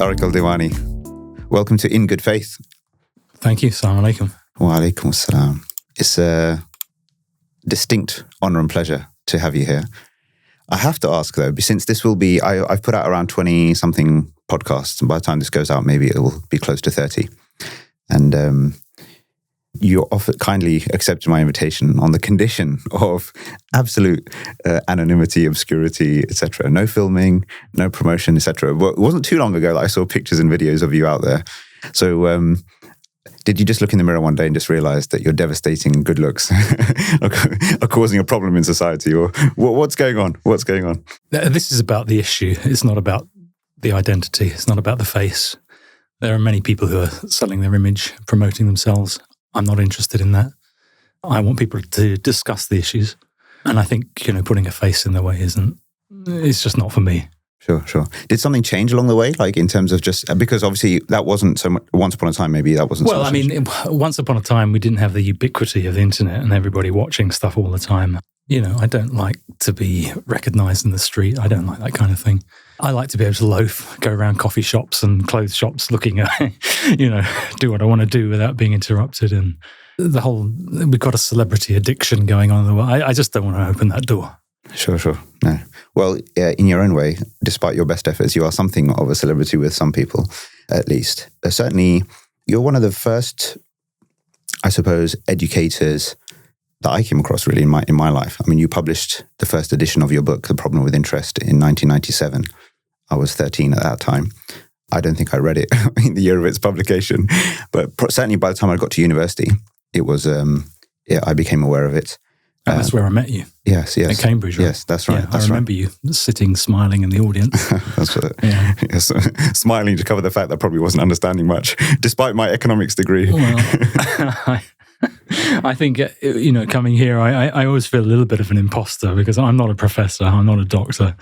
Tarek El Diwany. Welcome to In Good Faith. Thank you. Assalamu alaikum. Wa alaikum assalam. It's a distinct honour and pleasure to have you here. I have to ask though, since this will be, I've put out around 20-something podcasts, and by the time this goes out, maybe it will be close to 30. And you kindly accepted my invitation on the condition of absolute anonymity, obscurity, etc. No filming, no promotion, etc. But it wasn't too long ago that I saw pictures and videos of you out there. So did you just look in the mirror one day and just realize that your devastating good looks are causing a problem in society? Or what's going on? What's going on? This is about the issue. It's not about the identity. It's not about the face. There are many people who are selling their image, promoting themselves. I'm not interested in that. I want people to discuss the issues. And I think, putting a face in the way it's just not for me. Sure. Did something change along the way? Like in terms of because obviously that wasn't so much, once upon a time, maybe that wasn't so much. Once upon a time, we didn't have the ubiquity of the internet and everybody watching stuff all the time. I don't like to be recognized in the street. I don't like that kind of thing. I like to be able to loaf, go around coffee shops and clothes shops looking at, do what I want to do without being interrupted. And we've got a celebrity addiction going on in the world. I just don't want to open that door. Sure. No. Well, in your own way, despite your best efforts, you are something of a celebrity with some people, at least. Certainly, you're one of the first, I suppose, educators that I came across really in my life. I mean, you published the first edition of your book, The Problem with Interest, in 1997. I was 13 at that time. I don't think I read it in the year of its publication, but certainly by the time I got to university, it was, I became aware of it. And that's where I met you. Yes. At Cambridge, right? Yes, that's right. Yeah, I remember you sitting, smiling in the audience. That's right. Yeah. Yes, smiling to cover the fact that I probably wasn't understanding much, despite my economics degree. Well, I think, coming here, I always feel a little bit of an imposter because I'm not a professor, I'm not a doctor.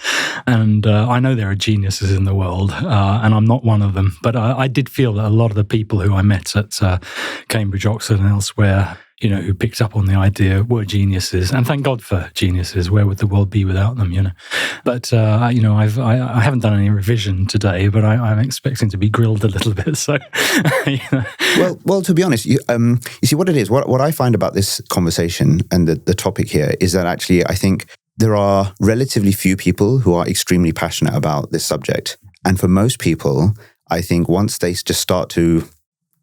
And I know there are geniuses in the world, and I'm not one of them. But I did feel that a lot of the people who I met at Cambridge, Oxford and elsewhere, who picked up on the idea were geniuses. And thank God for geniuses. Where would the world be without them, But, I haven't done any revision today, but I'm expecting to be grilled a little bit. So, Well, to be honest, you see what it is. What I find about this conversation and the topic here is that actually I think there are relatively few people who are extremely passionate about this subject. And for most people, I think once they just start to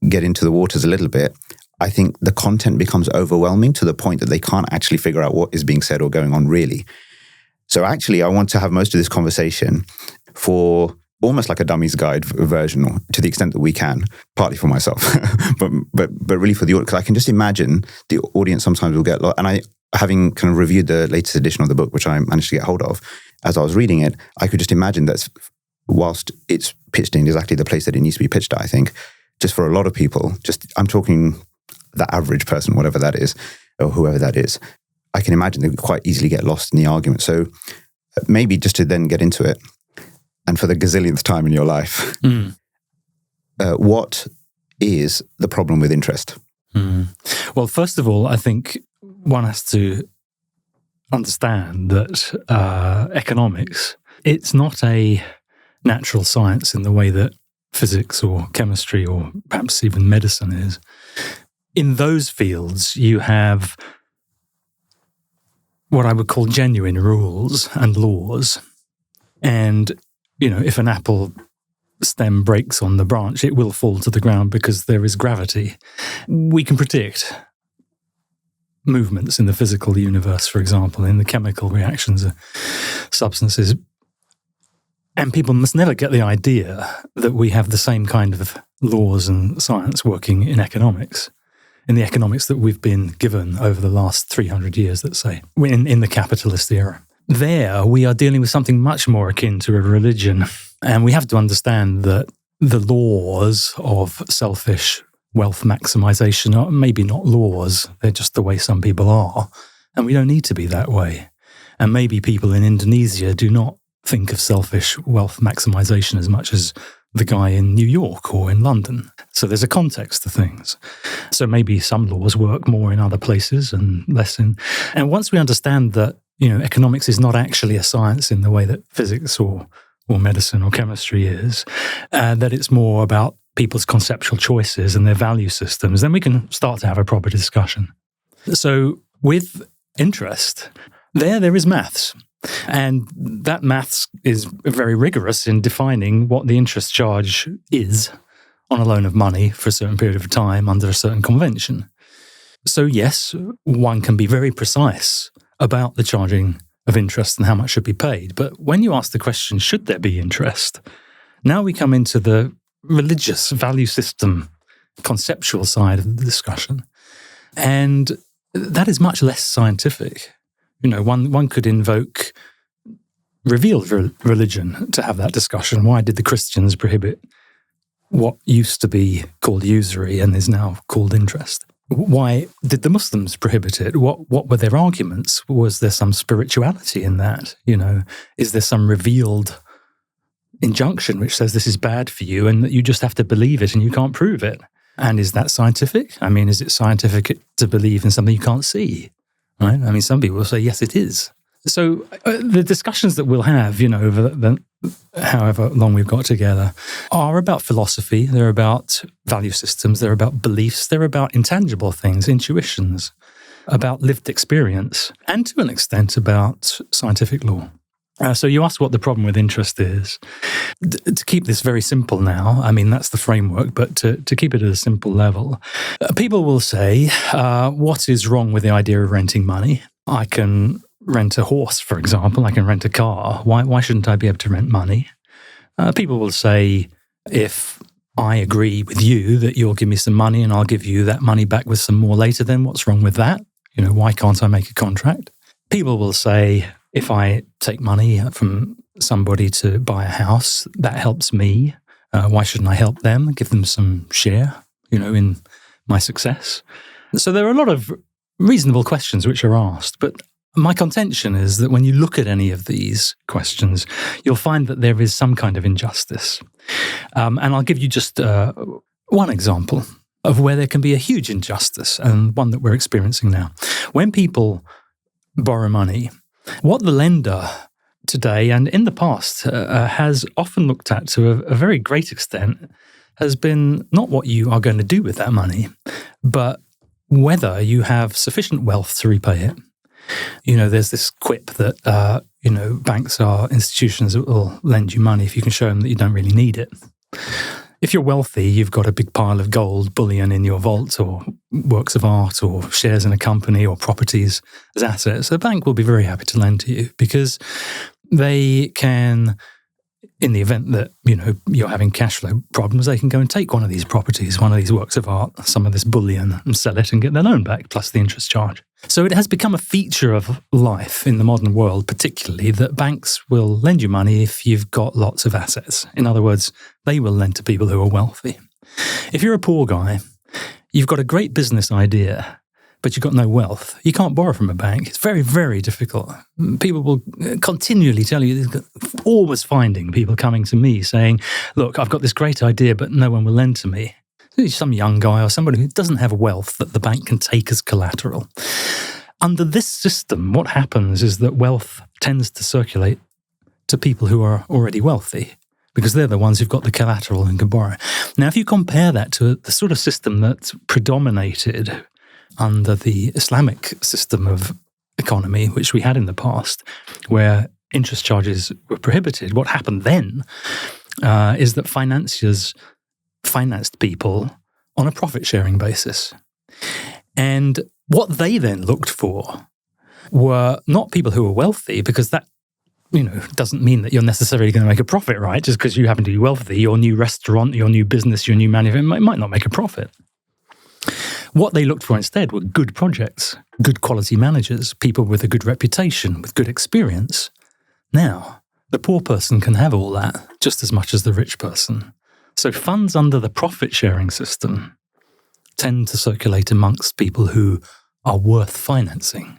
get into the waters a little bit, I think the content becomes overwhelming to the point that they can't actually figure out what is being said or going on really. So actually, I want to have most of this conversation for almost like a dummy's guide version, or to the extent that we can, partly for myself, but really for the audience. Because I can just imagine the audience sometimes will get lost. And having kind of reviewed the latest edition of the book, which I managed to get hold of, as I was reading it, I could just imagine that whilst it's pitched in exactly the place that it needs to be pitched at, I think, just for a lot of people, I'm talking the average person, whatever that is, or whoever that is, I can imagine they would quite easily get lost in the argument. So maybe just to then get into it, and for the gazillionth time in your life, what is the problem with interest? Well, first of all, I think one has to understand that economics, it's not a natural science in the way that physics or chemistry or perhaps even medicine is. In those fields, you have what I would call genuine rules and laws. And, if an apple stem breaks on the branch, it will fall to the ground because there is gravity. We can predict movements in the physical universe, for example, in the chemical reactions of substances. And people must never get the idea that we have the same kind of laws and science working in economics. In the economics that we've been given over the last 300 years, let's say, in the capitalist era. There, we are dealing with something much more akin to a religion. And we have to understand that the laws of selfish wealth maximization are maybe not laws. They're just the way some people are. And we don't need to be that way. And maybe people in Indonesia do not think of selfish wealth maximization as much as the guy in New York or in London. So there's a context to things. So maybe some laws work more in other places and less in. And once we understand that, economics is not actually a science in the way that physics or or medicine or chemistry is, that it's more about people's conceptual choices and their value systems, then we can start to have a proper discussion. So with interest, there is maths. And that maths is very rigorous in defining what the interest charge is on a loan of money for a certain period of time under a certain convention. So yes, one can be very precise about the charging of interest and how much should be paid. But when you ask the question, should there be interest? Now we come into the religious value system, conceptual side of the discussion. And that is much less scientific. One could invoke revealed religion to have that discussion. Why did the Christians prohibit what used to be called usury and is now called interest? Why did the Muslims prohibit it? What were their arguments? Was there some spirituality in that? Is there some revealed injunction which says this is bad for you and that you just have to believe it and you can't prove it? And is that scientific? I mean, is it scientific to believe in something you can't see? Right? I mean, some people will say, yes, it is. So the discussions that we'll have, over however long we've got together, are about philosophy. They're about value systems. They're about beliefs. They're about intangible things, intuitions, about lived experience, and to an extent about scientific law. So you asked what the problem with interest is. To keep this very simple now, I mean, that's the framework, but to keep it at a simple level, people will say, what is wrong with the idea of renting money? I can rent a horse, for example. I can rent a car. Why shouldn't I be able to rent money? People will say, if I agree with you that you'll give me some money and I'll give you that money back with some more later, then what's wrong with that? Why can't I make a contract? People will say, if I take money from somebody to buy a house, that helps me. Why shouldn't I help them, give them some share, in my success? So there are a lot of reasonable questions which are asked, but my contention is that when you look at any of these questions, you'll find that there is some kind of injustice. And I'll give you just one example of where there can be a huge injustice, and one that we're experiencing now. When people borrow money, what the lender today and in the past has often looked at to a very great extent has been not what you are going to do with that money, but whether you have sufficient wealth to repay it. There's this quip that, banks are institutions that will lend you money if you can show them that you don't really need it. If you're wealthy, you've got a big pile of gold, bullion in your vault, or works of art, or shares in a company, or properties as assets. The bank will be very happy to lend to you because they can, in the event that, you're having cash flow problems, they can go and take one of these properties, one of these works of art, some of this bullion, and sell it and get their loan back, plus the interest charge. So it has become a feature of life in the modern world, particularly, that banks will lend you money if you've got lots of assets. In other words, they will lend to people who are wealthy. If you're a poor guy, you've got a great business idea, but you've got no wealth, you can't borrow from a bank. It's very, very difficult. People will continually tell you, always finding people coming to me saying, look, I've got this great idea, but no one will lend to me. Some young guy or somebody who doesn't have wealth that the bank can take as collateral. Under this system, what happens is that wealth tends to circulate to people who are already wealthy, because they're the ones who've got the collateral and can borrow. Now, if you compare that to the sort of system that's predominated under the Islamic system of economy, which we had in the past, where interest charges were prohibited, what happened then is that financiers financed people on a profit-sharing basis. And what they then looked for were not people who were wealthy, because that, doesn't mean that you're necessarily going to make a profit, right? Just because you happen to be wealthy, your new restaurant, your new business, your new manufacturing might not make a profit. What they looked for instead were good projects, good quality managers, people with a good reputation, with good experience. Now, the poor person can have all that just as much as the rich person. So funds under the profit-sharing system tend to circulate amongst people who are worth financing.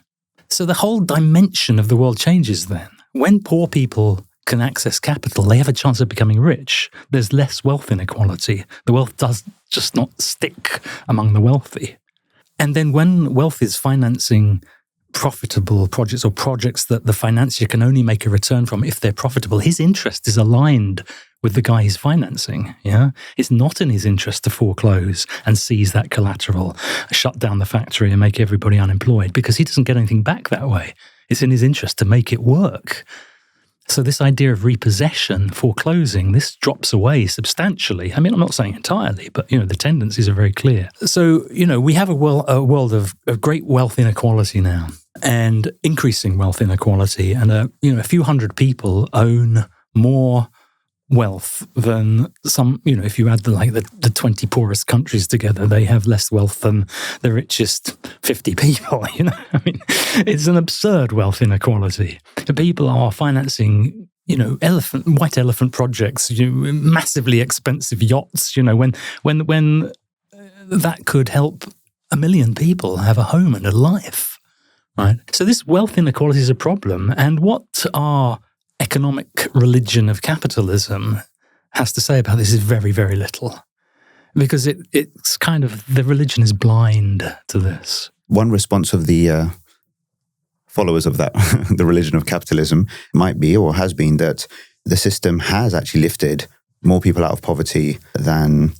So the whole dimension of the world changes then. When poor people can access capital, they have a chance of becoming rich. There's less wealth inequality. The wealth does just not stick among the wealthy. And then when wealth is financing profitable projects or projects that the financier can only make a return from if they're profitable, his interest is aligned with the guy he's financing. Yeah, it's not in his interest to foreclose and seize that collateral, shut down the factory and make everybody unemployed, because he doesn't get anything back that way. It's in his interest to make it work. So this idea of repossession, foreclosing, this drops away substantially. I mean, I'm not saying entirely, but, the tendencies are very clear. So, we have a world of great wealth inequality now, and increasing wealth inequality. And, a few hundred people own more wealth than some, if you add the 20 poorest countries together, they have less wealth than the richest 50 people, I mean, it's an absurd wealth inequality. People are financing, white elephant projects, massively expensive yachts, when that could help 1 million people have a home and a life, right? So this wealth inequality is a problem. And what our economic religion of capitalism has to say about this is very, very little, because it's kind of, the religion is blind to this. One response of the followers of that, the religion of capitalism, might be, or has been, that the system has actually lifted more people out of poverty than,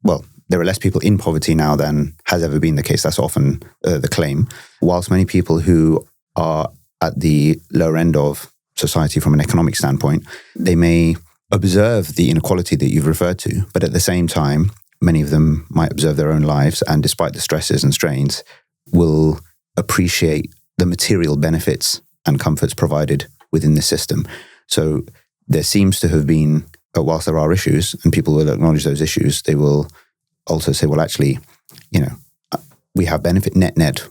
well, there are less people in poverty now than has ever been the case. That's often the claim. Whilst many people who are at the lower end of society from an economic standpoint, they may observe the inequality that you've referred to, but at the same time, many of them might observe their own lives, and despite the stresses and strains, will appreciate the material benefits and comforts provided within the system. So there seems to have been, whilst there are issues, and people will acknowledge those issues, they will also say, well, actually, we have benefit net.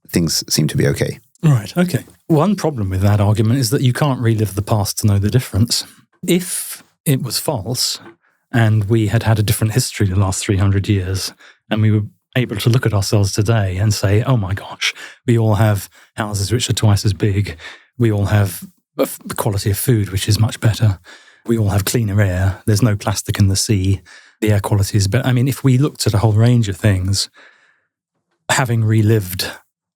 Things seem to be okay. Right, okay. One problem with that argument is that you can't relive the past to know the difference. If it was false and we had had a different history the last 300 years, and we were able to look at ourselves today and say, oh my gosh, we all have houses which are twice as big, we all have the quality of food which is much better, we all have cleaner air, there's no plastic in the sea, the air quality is better. I mean, if we looked at a whole range of things, having relived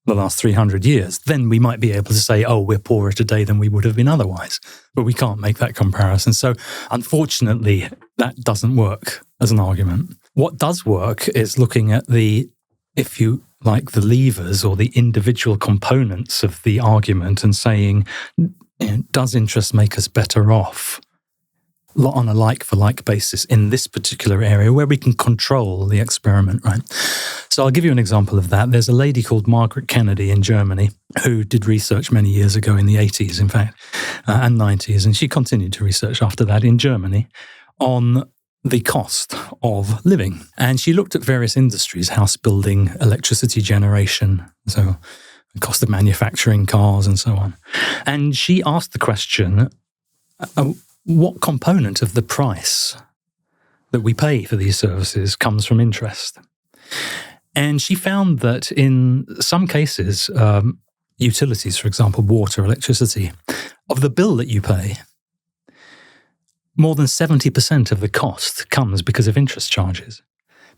the last 300 years, then we might be able to say, oh, we're poorer today than we would have been otherwise. But we can't make that comparison. So unfortunately, that doesn't work as an argument. What does work is looking at the, if you like, the levers or the individual components of the argument and saying, does interest make us better off on a like-for-like basis in this particular area where we can control the experiment, right? So I'll give you an example of that. There's a lady called Margaret Kennedy in Germany who did research many years ago, in the 80s, in fact, and 90s, and she continued to research after that in Germany on the cost of living. And she looked at various industries, house building, electricity generation, so the cost of manufacturing cars and so on. And she asked the question, what component of the price that we pay for these services comes from interest? And she found that in some cases, utilities, for example, water, electricity, of the bill that you pay, more than 70% of the cost comes because of interest charges.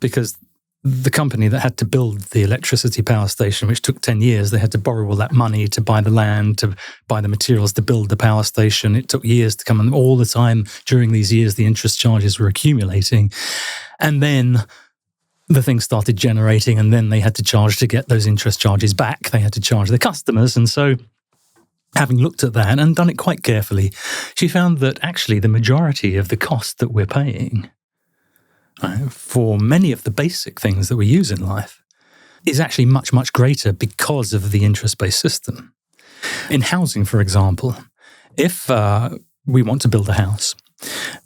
Because the company that had to build the electricity power station, which took 10 years, they had to borrow all that money to buy the land, to buy the materials to build the power station. It took years to come, and all the time during these years, the interest charges were accumulating. And then the thing started generating, and then they had to charge to get those interest charges back. They had to charge their customers. And so, having looked at that and done it quite carefully, she found that actually the majority of the cost that we're paying for many of the basic things that we use in life is actually much, much greater because of the interest-based system. In housing, for example, if we want to build a house,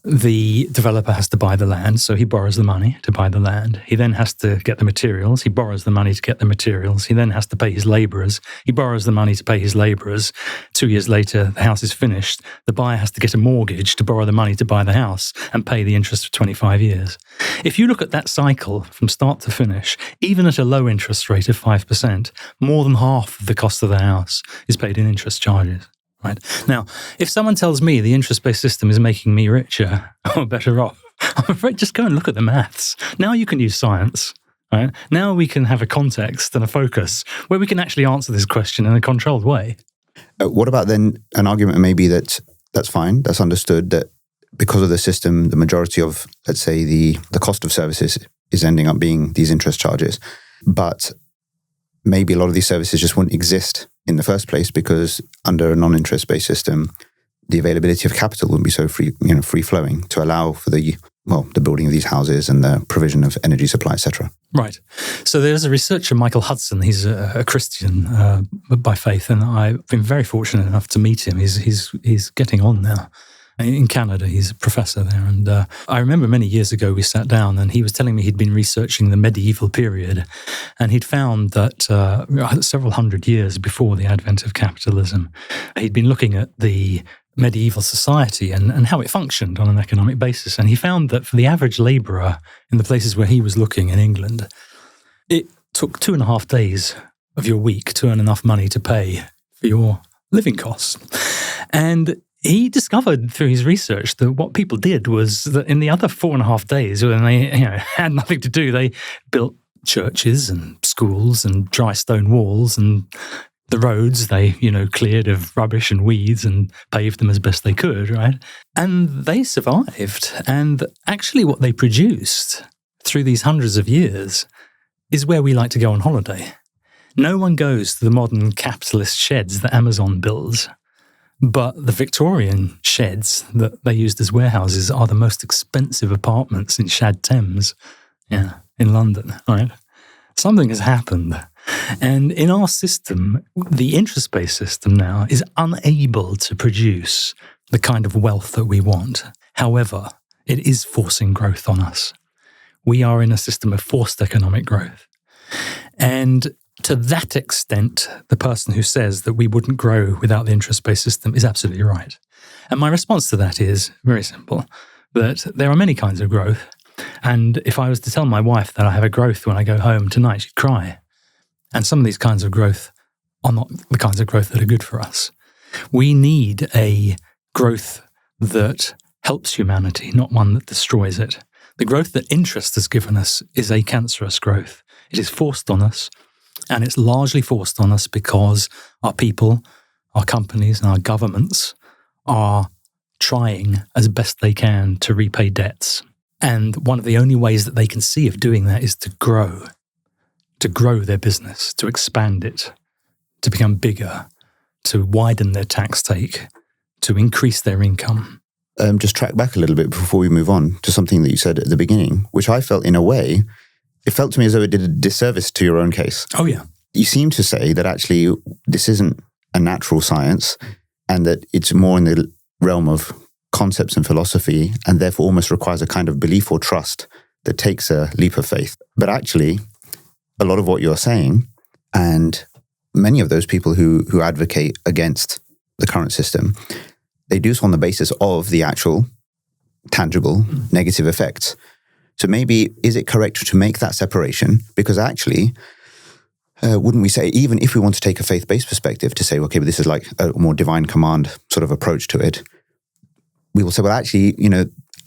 the developer has to buy the land, so he borrows the money to buy the land. He then has to get the materials. He borrows the money to get the materials. He then has to pay his labourers. He borrows the money to pay his labourers. 2 years later, the house is finished. The buyer has to get a mortgage to borrow the money to buy the house and pay the interest for 25 years. If you look at that cycle from start to finish, even at a low interest rate of 5%, more than half of the cost of the house is paid in interest charges. Right. Now, if someone tells me the interest-based system is making me richer or better off, I'm afraid just go and look at the maths. Now you can use science. Right? Now we can have a context and a focus where we can actually answer this question in a controlled way. What about then an argument maybe that's fine, that's understood, that because of the system, the majority of, let's say, the cost of services is ending up being these interest charges, but maybe a lot of these services just wouldn't exist in the first place because under a non-interest-based system, the availability of capital wouldn't be so free-flowing to allow for the building of these houses and the provision of energy supply, etc. Right. So there's a researcher, Michael Hudson. He's a Christian by faith, and I've been very fortunate enough to meet him. He's getting on now. In Canada, he's a professor there. And I remember many years ago we sat down and he was telling me he'd been researching the medieval period, and he'd found that several hundred years before the advent of capitalism, he'd been looking at the medieval society and how it functioned on an economic basis. And he found that for the average labourer in the places where he was looking in England, it took 2.5 days of your week to earn enough money to pay for your living costs. And he discovered through his research that what people did was that in the other 4.5 days, when they had nothing to do, they built churches and schools and dry stone walls, and the roads they, cleared of rubbish and weeds and paved them as best they could, right? And they survived. And actually what they produced through these hundreds of years is where we like to go on holiday. No one goes to the modern capitalist sheds that Amazon builds. But the Victorian sheds that they used as warehouses are the most expensive apartments in Shad Thames, in London, right? Something has happened. And in our system, the interest-based system now is unable to produce the kind of wealth that we want. However, it is forcing growth on us. We are in a system of forced economic growth. And to that extent, the person who says that we wouldn't grow without the interest-based system is absolutely right. And my response to that is very simple, that there are many kinds of growth. And if I was to tell my wife that I have a growth when I go home tonight, she'd cry. And some of these kinds of growth are not the kinds of growth that are good for us. We need a growth that helps humanity, not one that destroys it. The growth that interest has given us is a cancerous growth. It is forced on us. And it's largely forced on us because our people, our companies, and our governments are trying as best they can to repay debts. And one of the only ways that they can see of doing that is to grow their business, to expand it, to become bigger, to widen their tax take, to increase their income. Just track back a little bit before we move on to something that you said at the beginning, which I felt in a way, it felt to me as though it did a disservice to your own case. Oh, yeah. You seem to say that actually this isn't a natural science and that it's more in the realm of concepts and philosophy and therefore almost requires a kind of belief or trust that takes a leap of faith. But actually, a lot of what you're saying and many of those people who advocate against the current system, they do so on the basis of the actual tangible negative effects. So maybe, is it correct to make that separation? Because actually, wouldn't we say, even if we want to take a faith-based perspective to say, okay, but this is like a more divine command sort of approach to it, we will say, well, actually,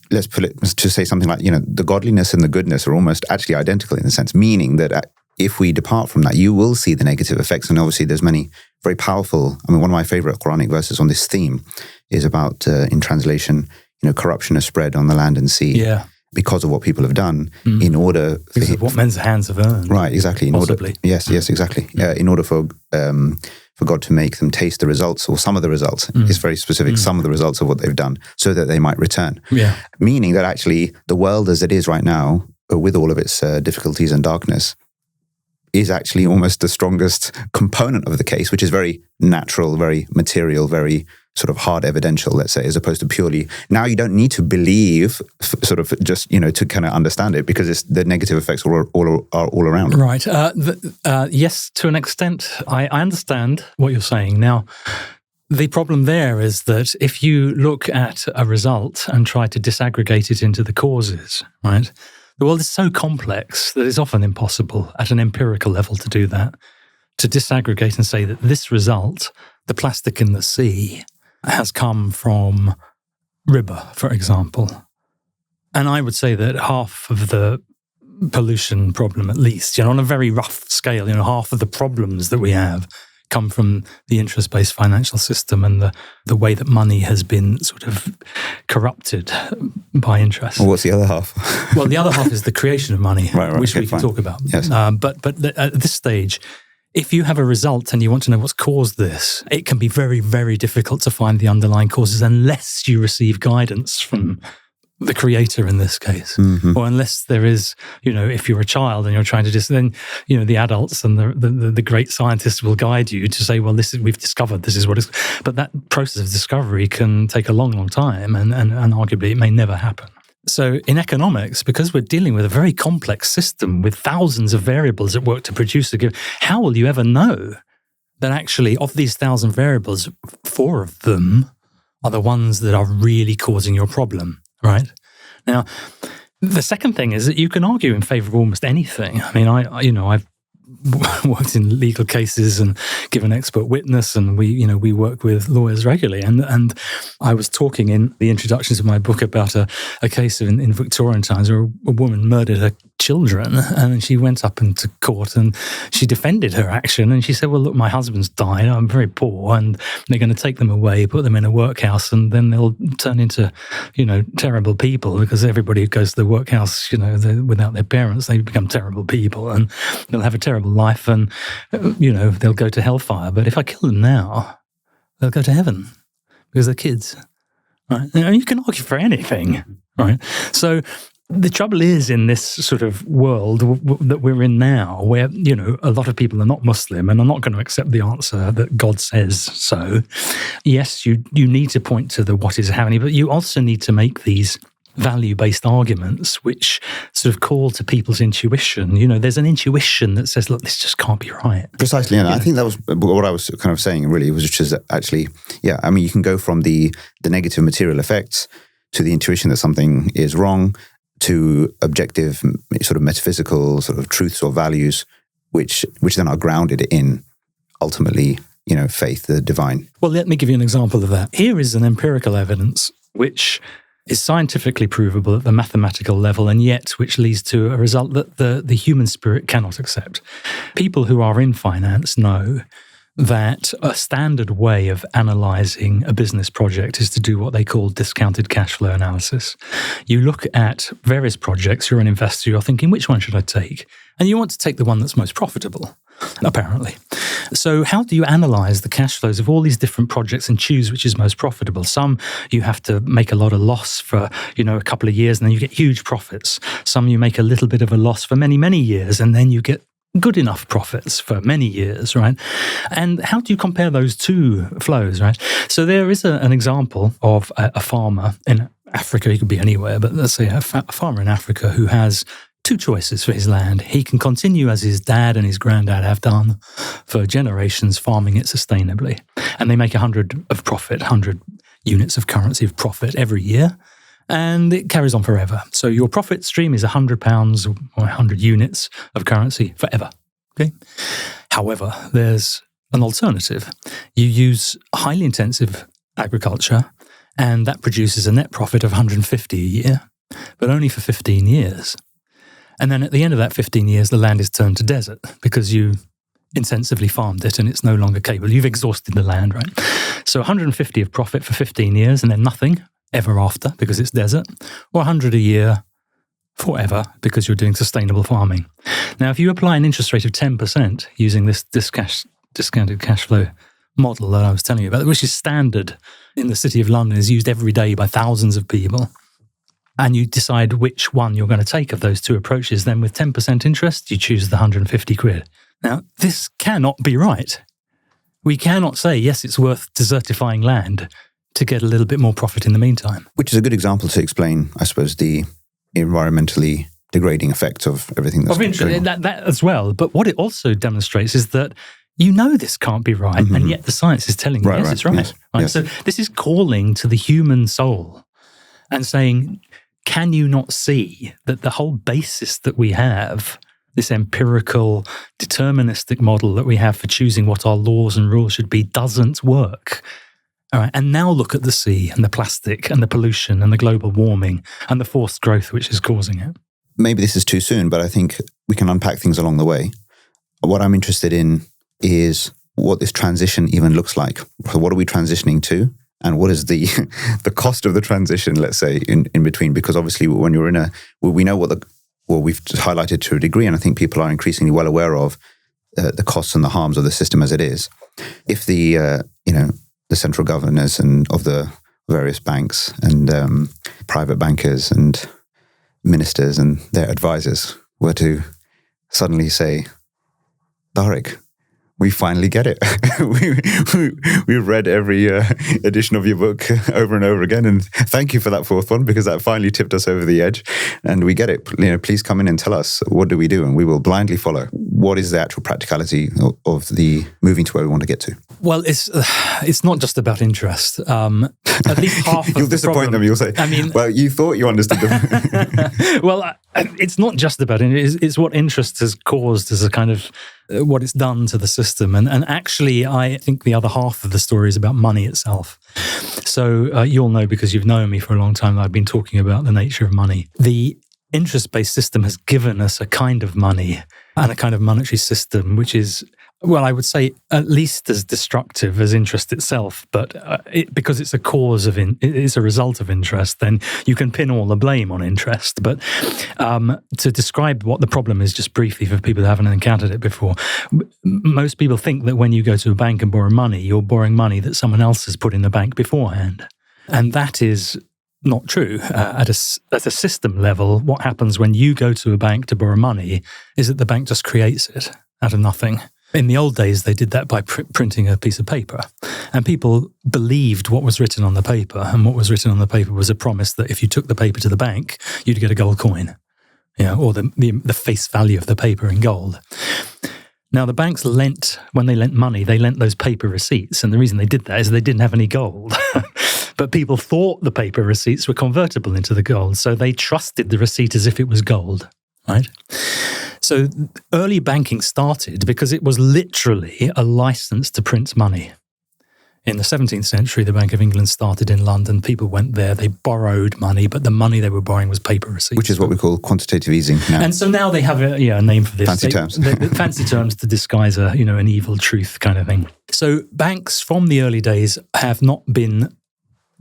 let's put it to say something like, the godliness and the goodness are almost actually identical in a sense, meaning that if we depart from that, you will see the negative effects. And obviously there's many very powerful, one of my favorite Quranic verses on this theme is about, in translation, corruption has spread on the land and sea. Yeah. Because of what people have done in order... Because of what men's hands have earned. Right, exactly. Possibly. Yes, exactly. In order for God to make them taste the results, or some of the results, it's very specific, some of the results of what they've done, so that they might return. Yeah. Meaning that actually the world as it is right now, with all of its difficulties and darkness, is actually almost the strongest component of the case, which is very natural, very material, very sort of hard evidential, let's say, as opposed to purely, now you don't need to believe sort of just, to kind of understand it because the negative effects are all around. Right. Yes, to an extent, I understand what you're saying. Now, the problem there is that if you look at a result and try to disaggregate it into the causes, right, the world is so complex that it's often impossible at an empirical level to do that, to disaggregate and say that this result, the plastic in the sea, has come from riba, for example. And I would say that half of the pollution problem, at least, on a very rough scale, half of the problems that we have come from the interest-based financial system and the way that money has been sort of corrupted by interest. Well, what's the other half? Well, the other half is the creation of money, which we can talk about. Yes. But at this stage, if you have a result and you want to know what's caused this, it can be very, very difficult to find the underlying causes unless you receive guidance from the creator in this case, or unless there is, if you're a child and you're trying to then, the adults and the great scientists will guide you to say, well, we've discovered this is what is. But that process of discovery can take a long, long time, and arguably it may never happen. So in economics, because we're dealing with a very complex system with thousands of variables at work to produce a given, how will you ever know that actually of these 1,000 variables, 4 of them are the ones that are really causing your problem? Right. Now, the second thing is that you can argue in favor of almost anything. I mean, I've worked in legal cases and given expert witness, and we work with lawyers regularly. And I was talking in the introduction to my book about a case in Victorian times where a woman murdered her children, and she went up into court and she defended her action, and she said, well, look, my husband's died, I'm very poor, and they're going to take them away, put them in a workhouse, and then they'll turn into terrible people, because everybody who goes to the workhouse without their parents, they become terrible people, and they'll have a terrible life, and they'll go to hellfire. But if I kill them now, they'll go to heaven because they're kids, right? And you can argue for anything, right? So the trouble is, in this sort of world that we're in now, where, a lot of people are not Muslim and are not going to accept the answer that God says so. Yes, you need to point to the what is happening, but you also need to make these value-based arguments which sort of call to people's intuition. There's an intuition that says, look, this just can't be right. Precisely. And I think that was what I was kind of saying, really, was just that actually, you can go from the negative material effects to the intuition that something is wrong, to objective sort of metaphysical sort of truths or values, which then are grounded in ultimately, faith, the divine. Well, let me give you an example of that. Here is an empirical evidence which is scientifically provable at the mathematical level, and yet which leads to a result that the human spirit cannot accept. People who are in finance know that a standard way of analysing a business project is to do what they call discounted cash flow analysis. You look at various projects, you're an investor, you're thinking, which one should I take? And you want to take the one that's most profitable, apparently. So how do you analyse the cash flows of all these different projects and choose which is most profitable? Some you have to make a lot of loss for, a couple of years, and then you get huge profits. Some you make a little bit of a loss for many, many years, and then you get good enough profits for many years, right? And how do you compare those two flows, right? So there is an example of a farmer in Africa. He could be anywhere, but let's say a farmer in Africa who has 2 choices for his land. He can continue as his dad and his granddad have done for generations, farming it sustainably. And they make 100 units of currency of profit every year. And it carries on forever. So your profit stream is £100 or 100 units of currency forever. Okay. However, there's an alternative. You use highly intensive agriculture, and that produces a net profit of 150 a year, but only for 15 years. And then at the end of that 15 years, the land is turned to desert because you intensively farmed it and it's no longer capable. You've exhausted the land, right? So 150 of profit for 15 years and then nothing ever after because it's desert, or 100 a year forever because you're doing sustainable farming. Now, if you apply an interest rate of 10% using this discounted cash flow model that I was telling you about, which is standard in the City of London, is used every day by thousands of people, and you decide which one you're going to take of those 2 approaches, then with 10% interest, you choose the 150 quid. Now, this cannot be right. We cannot say, yes, it's worth desertifying land to get a little bit more profit in the meantime. Which is a good example to explain, I suppose, the environmentally degrading effects of everything that's going on. That as well. But what it also demonstrates is that this can't be right, and yet the science is telling you, it's right. Yes, right? yes. So this is calling to the human soul and saying, can you not see that the whole basis that we have, this empirical, deterministic model that we have for choosing what our laws and rules should be, doesn't work? All right, and now look at the sea and the plastic and the pollution and the global warming and the forced growth which is causing it. maybe this is too soon, but I think we can unpack things along the way. What I'm interested in is what this transition even looks like. So what are we transitioning to? And what is the cost of the transition, let's say, in between? Because obviously when you're we know we've highlighted to a degree, and I think people are increasingly well aware of the costs and the harms of the system as it is. If the central governors and of the various banks and private bankers and ministers and their advisors were to suddenly say, Tarek, we finally get it. We've read every edition of your book over and over again, and thank you for that fourth one, because that finally tipped us over the edge, and we get it. Please come in and tell us, what do we do? And we will blindly follow. What is the actual practicality of the moving to where we want to get to? Well, it's not just about interest. At least half of You'll the disappoint problem, them. You'll say, well, you thought you understood them. Well, it's not just about it. It's what interest has caused as a kind of what it's done to the system. And actually, I think the other half of the story is about money itself. So you'll know, because you've known me for a long time, I've been talking about the nature of money. The interest-based system has given us a kind of money and a kind of monetary system, which is, well, I would say at least as destructive as interest itself. But because it's a cause of, it's a result of interest, then you can pin all the blame on interest. But to describe what the problem is, just briefly for people who haven't encountered it before, most people think that when you go to a bank and borrow money, you're borrowing money that someone else has put in the bank beforehand. And that is not true. At a system level, what happens when you go to a bank to borrow money is that the bank just creates it out of nothing. In the old days, they did that by printing a piece of paper. And people believed what was written on the paper. And what was written on the paper was a promise that if you took the paper to the bank, you'd get a gold coin, or the face value of the paper in gold. Now, the banks when they lent money, they lent those paper receipts. And the reason they did that is they didn't have any gold. But people thought the paper receipts were convertible into the gold. So they trusted the receipt as if it was gold, right? So early banking started because it was literally a license to print money. In the 17th century, the Bank of England started in London. People went there, they borrowed money, but the money they were borrowing was paper receipts. Which is what we call quantitative easing now. And so now they have a name for this. Fancy terms. Fancy terms to disguise an evil truth kind of thing. So banks from the early days have not been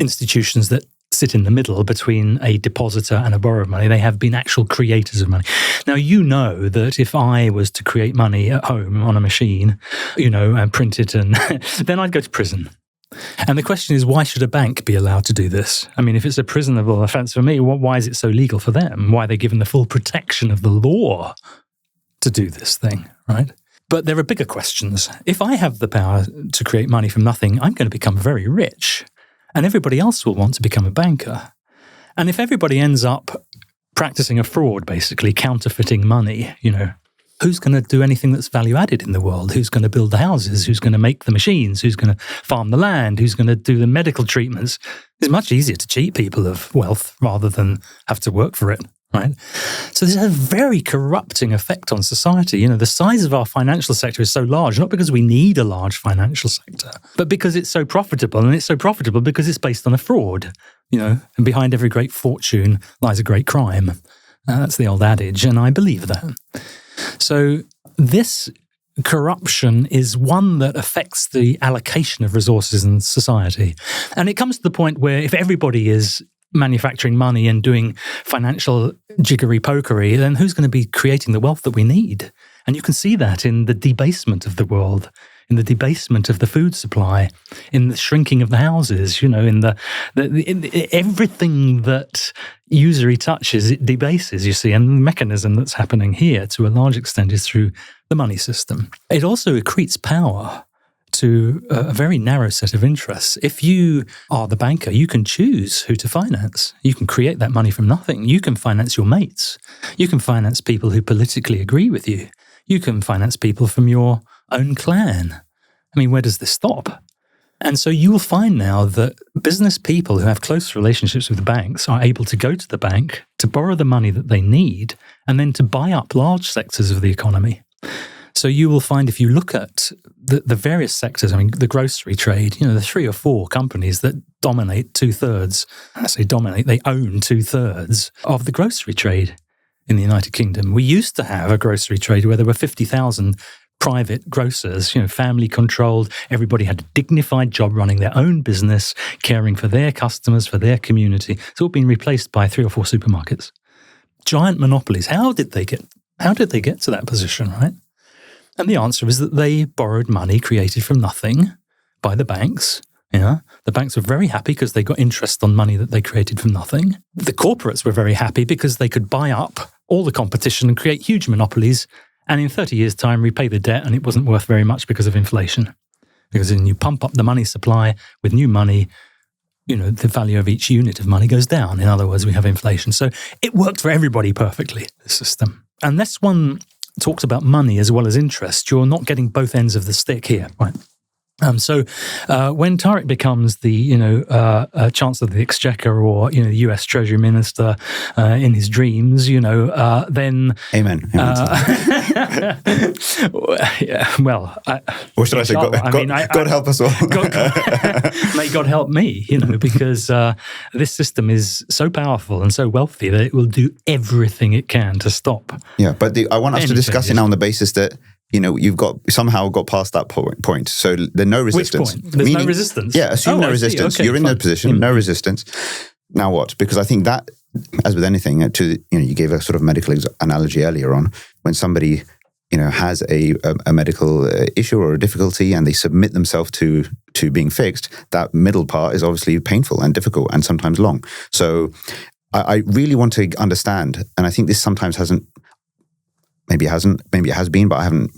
institutions that sit in the middle between a depositor and a borrower of money. They have been actual creators of money. Now, you know that if I was to create money at home on a machine, and print it, and then I'd go to prison. And the question is, why should a bank be allowed to do this? I mean, if it's a prisonable offence for me, why is it so legal for them? Why are they given the full protection of the law to do this thing, right? But there are bigger questions. If I have the power to create money from nothing, I'm going to become very rich. And everybody else will want to become a banker. And if everybody ends up practicing a fraud, basically counterfeiting money, who's going to do anything that's value added in the world? Who's going to build the houses? Who's going to make the machines? Who's going to farm the land? Who's going to do the medical treatments? It's much easier to cheat people of wealth rather than have to work for it, right? So this has a very corrupting effect on society. The size of our financial sector is so large, not because we need a large financial sector, but because it's so profitable. And it's so profitable because it's based on a fraud, and behind every great fortune lies a great crime. That's the old adage, and I believe that. So this corruption is one that affects the allocation of resources in society. And it comes to the point where if everybody is manufacturing money and doing financial jiggery-pokery, then who's going to be creating the wealth that we need? And you can see that in the debasement of the world, in the debasement of the food supply, in the shrinking of the houses, in everything that usury touches, it debases, you see. And the mechanism that's happening here, to a large extent, is through the money system. It also accretes power to a very narrow set of interests. If you are the banker, you can choose who to finance. You can create that money from nothing. You can finance your mates. You can finance people who politically agree with you. You can finance people from your own clan. I mean, where does this stop? And so you will find now that business people who have close relationships with the banks are able to go to the bank to borrow the money that they need and then to buy up large sectors of the economy. So you will find, if you look at the various sectors, I mean, the grocery trade, the 3 or 4 companies that dominate 2/3, I say dominate, they own 2/3 of the grocery trade. in the United Kingdom. We used to have a grocery trade where there were 50,000 private grocers, family controlled. Everybody had a dignified job running their own business, caring for their customers, for their community. It's all been replaced by 3 or 4 supermarkets. Giant monopolies. How did they get to that position, right? And the answer is that they borrowed money created from nothing by the banks. The banks were very happy because they got interest on money that they created from nothing. The corporates were very happy because they could buy up all the competition and create huge monopolies, and in 30 years' time repay the debt, and it wasn't worth very much because of inflation. Because when you pump up the money supply with new money, the value of each unit of money goes down. In other words, we have inflation. So it worked for everybody perfectly, the system. Unless one talks about money as well as interest, you're not getting both ends of the stick here, right? So when Tarek becomes the Chancellor of the Exchequer or the U.S. Treasury Minister in his dreams, then Amen. Well, or should I say, God help us all. May God help me, because this system is so powerful and so wealthy that it will do everything it can to stop. Yeah, but I want us to discuss it now on the basis that you've somehow got past that point. So there's no resistance. Which point? There's no resistance? Yeah, assume no resistance. Okay, you're in that position, no resistance. Now what? Because I think that, as with anything, you gave a sort of medical analogy earlier on, when somebody, has a medical issue or a difficulty and they submit themselves to being fixed, that middle part is obviously painful and difficult and sometimes long. So I really want to understand, and I think this sometimes hasn't, maybe it has been, but I haven't,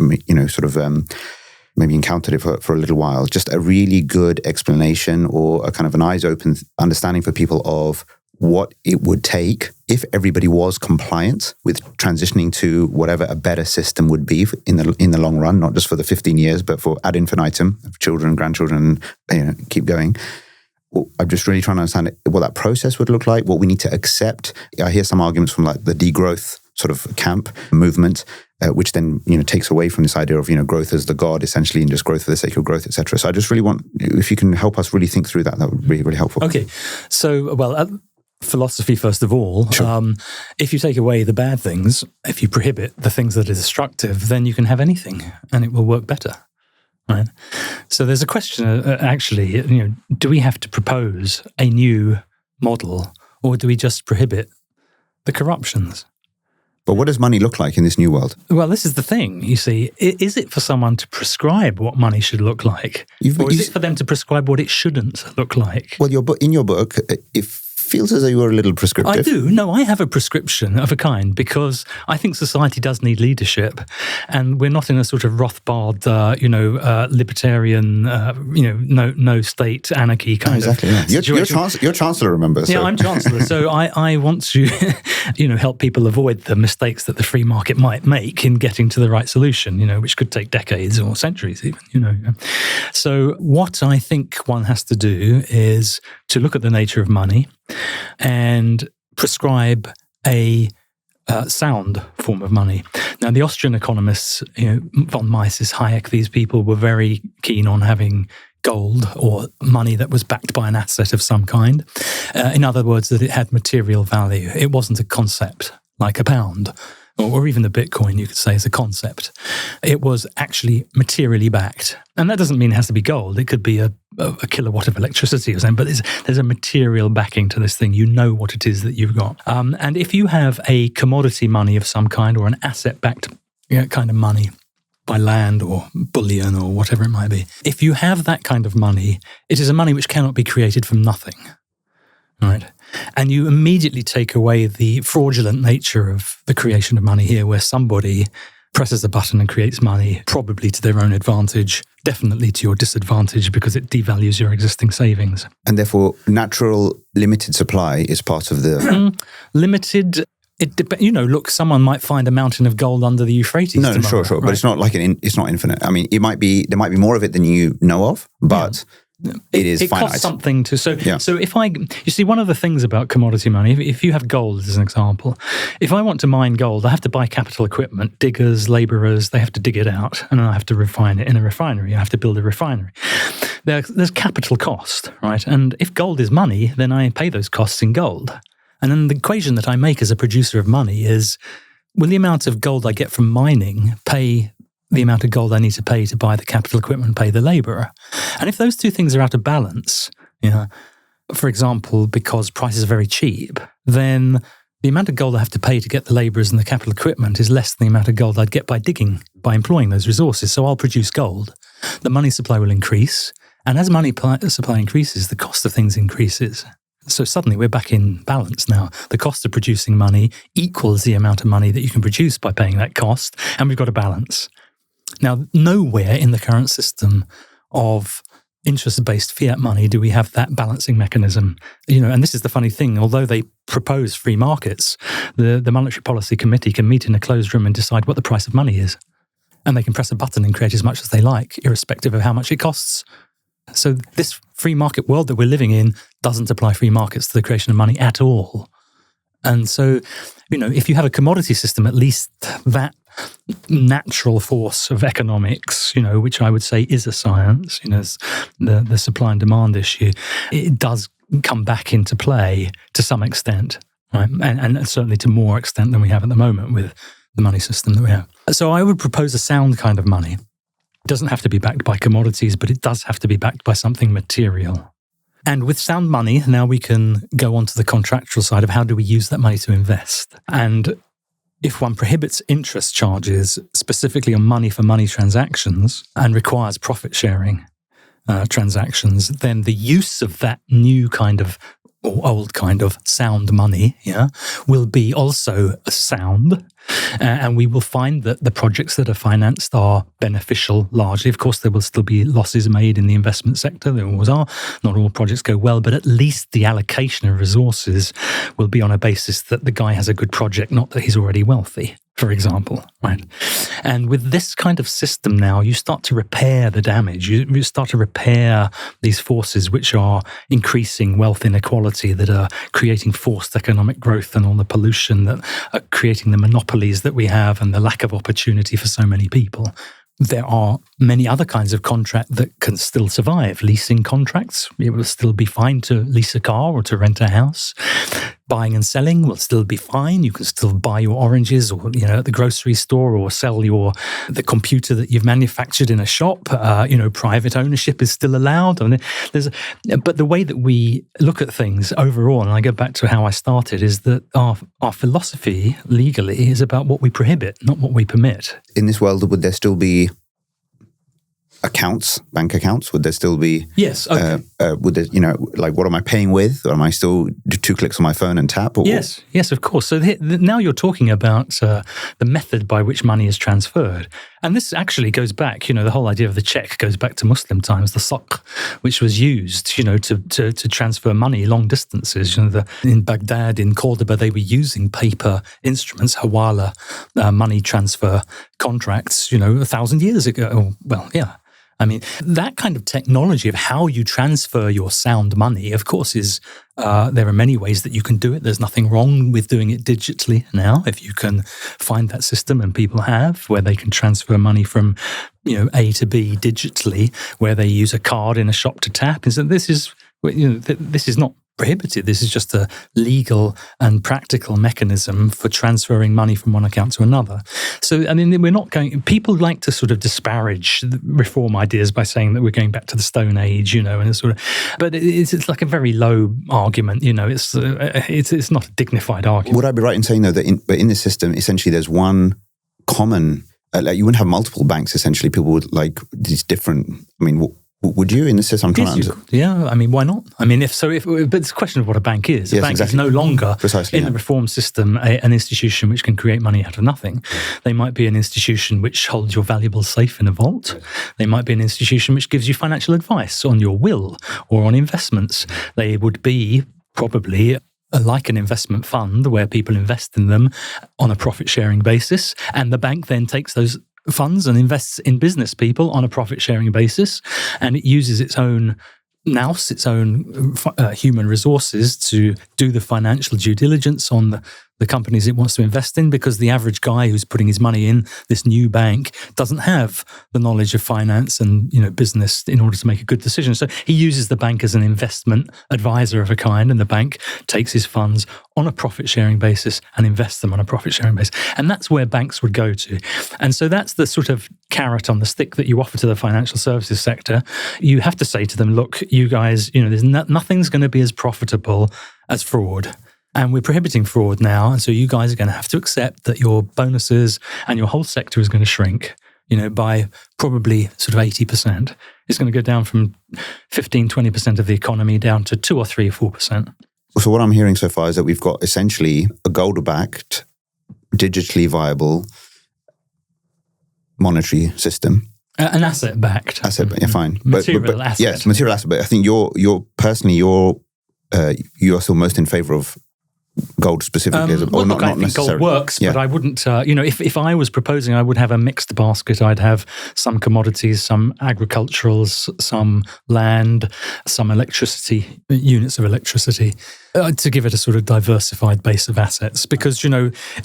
maybe encountered it for a little while. Just a really good explanation or a kind of an eyes-open understanding for people of what it would take if everybody was compliant with transitioning to whatever a better system would be in the long run, not just for the 15 years, but for ad infinitum, children, grandchildren, keep going. I'm just really trying to understand what that process would look like, what we need to accept. I hear some arguments from like the degrowth sort of camp movement, which then takes away from this idea of growth as the god essentially, and just growth for the sake of growth, etc. So I just really want, if you can help us really think through that would be really helpful. Okay, so philosophy first of all. Sure. If you take away the bad things, if you prohibit the things that are destructive, then you can have anything, and it will work better. Right. So there's a question, actually, do we have to propose a new model, or do we just prohibit the corruptions? But what does money look like in this new world? Well, this is the thing, you see. Is it for someone to prescribe what money should look like? Or is it for them to prescribe what it shouldn't look like? Well, in your book, it feels as though you were a little prescriptive. I do. No, I have a prescription of a kind because I think society does need leadership, and we're not in a sort of Rothbard, libertarian, no state anarchy kind of situation. You're Chancellor, remember? So. Yeah, I'm Chancellor. So I want to, help people avoid the mistakes that the free market might make in getting to the right solution, which could take decades or centuries even, So what I think one has to do is to look at the nature of money and prescribe a sound form of money. Now, the Austrian economists, von Mises, Hayek, these people were very keen on having gold or money that was backed by an asset of some kind. In other words, that it had material value. It wasn't a concept like a pound, or even the Bitcoin, you could say, is a concept. It was actually materially backed. And that doesn't mean it has to be gold. It could be a kilowatt of electricity or something, but there's a material backing to this thing. You know what it is that you've got. And if you have a commodity money of some kind or an asset-backed kind of money, by land or bullion or whatever it might be, if you have that kind of money, it is a money which cannot be created from nothing, right? And you immediately take away the fraudulent nature of the creation of money here, where somebody presses a button and creates money, probably to their own advantage, definitely to your disadvantage, because it devalues your existing savings. And therefore, natural limited supply is part of the... Limited... look, someone might find a mountain of gold under the Euphrates. No, tomorrow, sure. right? But it's not like it's not infinite. I mean, there might be more of it than you know of, but it is finite. It costs something to. So if you see, one of the things about commodity money, if you have gold as an example, if I want to mine gold, I have to buy capital equipment, diggers, laborers. They have to dig it out, and then I have to refine it in a refinery. I have to build a refinery. There's capital cost, right? And if gold is money, then I pay those costs in gold. And then the equation that I make as a producer of money is, will the amount of gold I get from mining pay the amount of gold I need to pay to buy the capital equipment, pay the labourer? And if those two things are out of balance, for example, because prices are very cheap, then the amount of gold I have to pay to get the labourers and the capital equipment is less than the amount of gold I'd get by digging, by employing those resources. So I'll produce gold. The money supply will increase. And as money supply increases, the cost of things increases. So suddenly we're back in balance now. The cost of producing money equals the amount of money that you can produce by paying that cost. And we've got a balance. Now, nowhere in the current system of interest-based fiat money do we have that balancing mechanism. And this is the funny thing. Although they propose free markets, the Monetary Policy Committee can meet in a closed room and decide what the price of money is. And they can press a button and create as much as they like, irrespective of how much it costs. So this free market world that we're living in doesn't apply free markets to the creation of money at all. And so, if you have a commodity system, at least that natural force of economics, which I would say is a science, the supply and demand issue, it does come back into play to some extent, right? And certainly to more extent than we have at the moment with the money system that we have. So I would propose a sound kind of money. It doesn't have to be backed by commodities, but it does have to be backed by something material. And with sound money, now we can go on to the contractual side of how do we use that money to invest. And if one prohibits interest charges specifically on money-for-money transactions and requires profit-sharing transactions, then the use of that new kind of or old kind of sound money, will be also sound. And we will find that the projects that are financed are beneficial largely. Of course, there will still be losses made in the investment sector. There always are. Not all projects go well, but at least the allocation of resources will be on a basis that the guy has a good project, not that he's already wealthy, for example, right? And with this kind of system now, you start to repair the damage. You start to repair these forces which are increasing wealth inequality, that are creating forced economic growth and all the pollution that are creating the monopolies that we have and the lack of opportunity for so many people. There are many other kinds of contract that can still survive. Leasing contracts, it will still be fine to lease a car or to rent a house. Buying and selling will still be fine. You can still buy your oranges or, at the grocery store, or sell the computer that you've manufactured in a shop. Private ownership is still allowed. But the way that we look at things overall, and I go back to how I started, is that our philosophy legally is about what we prohibit, not what we permit. In this world, would there still be accounts, bank accounts? Would there still be? Yes. Okay. Would there, what am I paying with? Or am I still 2 clicks on my phone and tap? Or? Yes, of course. So now you're talking about the method by which money is transferred. And this actually goes back, the whole idea of the check goes back to Muslim times, the soq, which was used, to transfer money long distances. In Baghdad, in Cordoba, they were using paper instruments, hawala, money transfer contracts, 1,000 years ago. Well, yeah. I mean, that kind of technology of how you transfer your sound money, of course, is there are many ways that you can do it. There's nothing wrong with doing it digitally now. If you can find that system, and people have, where they can transfer money from, A to B digitally, where they use a card in a shop to tap. And so this is not prohibited. This is just a legal and practical mechanism for transferring money from one account to another. So, we're not going. People like to sort of disparage the reform ideas by saying that we're going back to the Stone Age, but it's like a very low argument. It's not a dignified argument. Would I be right in saying though that in this system, essentially, there's one common? You wouldn't have multiple banks. Essentially, people would like these different. Would you in the system? Yeah, why not? But it's a question of what a bank is. A bank is no longer, the reform system, an institution which can create money out of nothing. They might be an institution which holds your valuables safe in a vault. They might be an institution which gives you financial advice on your will or on investments. They would be probably like an investment fund where people invest in them on a profit-sharing basis, and the bank then takes those funds and invests in business people on a profit-sharing basis, and it uses its own nous, its own human resources to do the financial due diligence on the companies it wants to invest in, because the average guy who's putting his money in this new bank doesn't have the knowledge of finance and business in order to make a good decision. So he uses the bank as an investment advisor of a kind, and the bank takes his funds on a profit-sharing basis and invests them on a profit-sharing basis. And that's where banks would go to. And so that's the sort of carrot on the stick that you offer to the financial services sector. You have to say to them, look, you guys, there's nothing's going to be as profitable as fraud. And we're prohibiting fraud now. And so you guys are going to have to accept that your bonuses and your whole sector is going to shrink, by probably sort of 80%. It's going to go down from 15, 20% of the economy down to 2 or 3 or 4%. So what I'm hearing so far is that we've got essentially a gold-backed, digitally viable monetary system. An asset-backed. Yeah, fine. Material asset. Yes, material asset. But I think you're still most in favour of gold specifically. I think gold works, but I wouldn't, if I was proposing, I would have a mixed basket. I'd have some commodities, some agriculturals, some land, some electricity, units of electricity, to give it a sort of diversified base of assets. Because,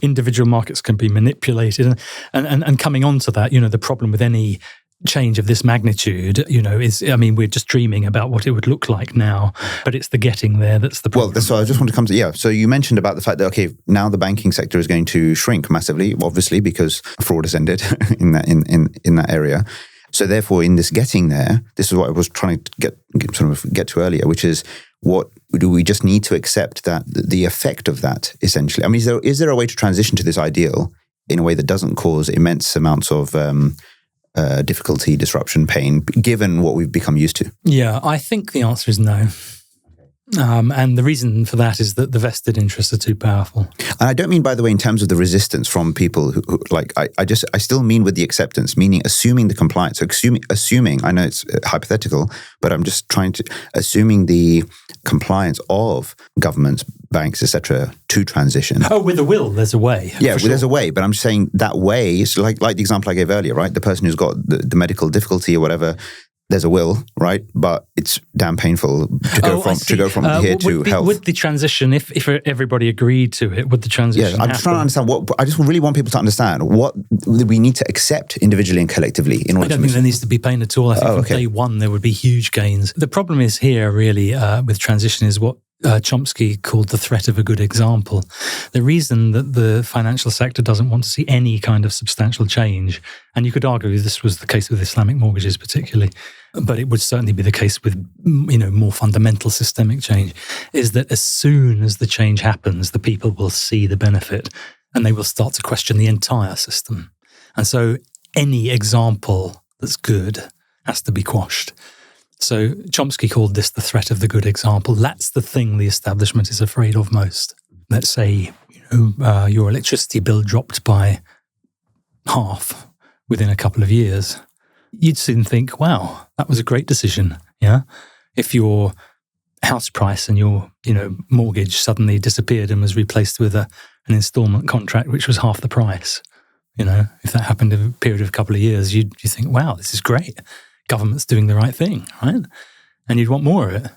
individual markets can be manipulated. And coming on to that, the problem with any change of this magnitude, is, we're just dreaming about what it would look like now, but it's the getting there that's the problem. Well, so I just want to come to, so you mentioned about the fact that, okay, now the banking sector is going to shrink massively, obviously, because fraud has ended in that area. So therefore, in this getting there, this is what I was trying to get to earlier, which is, what do we just need to accept that the effect of that, essentially? Is there a way to transition to this ideal in a way that doesn't cause immense amounts of difficulty, disruption, pain, given what we've become used to? Yeah, I think the answer is no. And the reason for that is that the vested interests are too powerful. And I don't mean, by the way, in terms of the resistance from people who I still mean with the acceptance, meaning assuming the compliance. So assuming, I know it's hypothetical, but I'm just assuming the compliance of governments, banks, etc., to transition. Oh, with a will, there's a way. Yeah, there's a way, but I'm just saying that way is like the example I gave earlier, right? The person who's got the medical difficulty or whatever, there's a will, right? But it's damn painful to go from here to health. Would the transition, if everybody agreed to it, would the transition I'm just trying to understand I just really want people to understand what we need to accept individually and collectively in order to... I don't think there needs to be pain at all. I think from day one there would be huge gains. The problem is here really with transition is what Chomsky called the threat of a good example. The reason that the financial sector doesn't want to see any kind of substantial change, and you could argue this was the case with Islamic mortgages particularly, but it would certainly be the case with more fundamental systemic change, is that as soon as the change happens, the people will see the benefit and they will start to question the entire system. And so any example that's good has to be quashed. So Chomsky called this the threat of the good example. That's the thing the establishment is afraid of most. Let's say your electricity bill dropped by half within a couple of years. You'd soon think, wow, that was a great decision. Yeah, if your house price and your mortgage suddenly disappeared and was replaced with an instalment contract which was half the price. If that happened in a period of a couple of years, you think, wow, this is great. Government's doing the right thing, right? And you'd want more of it.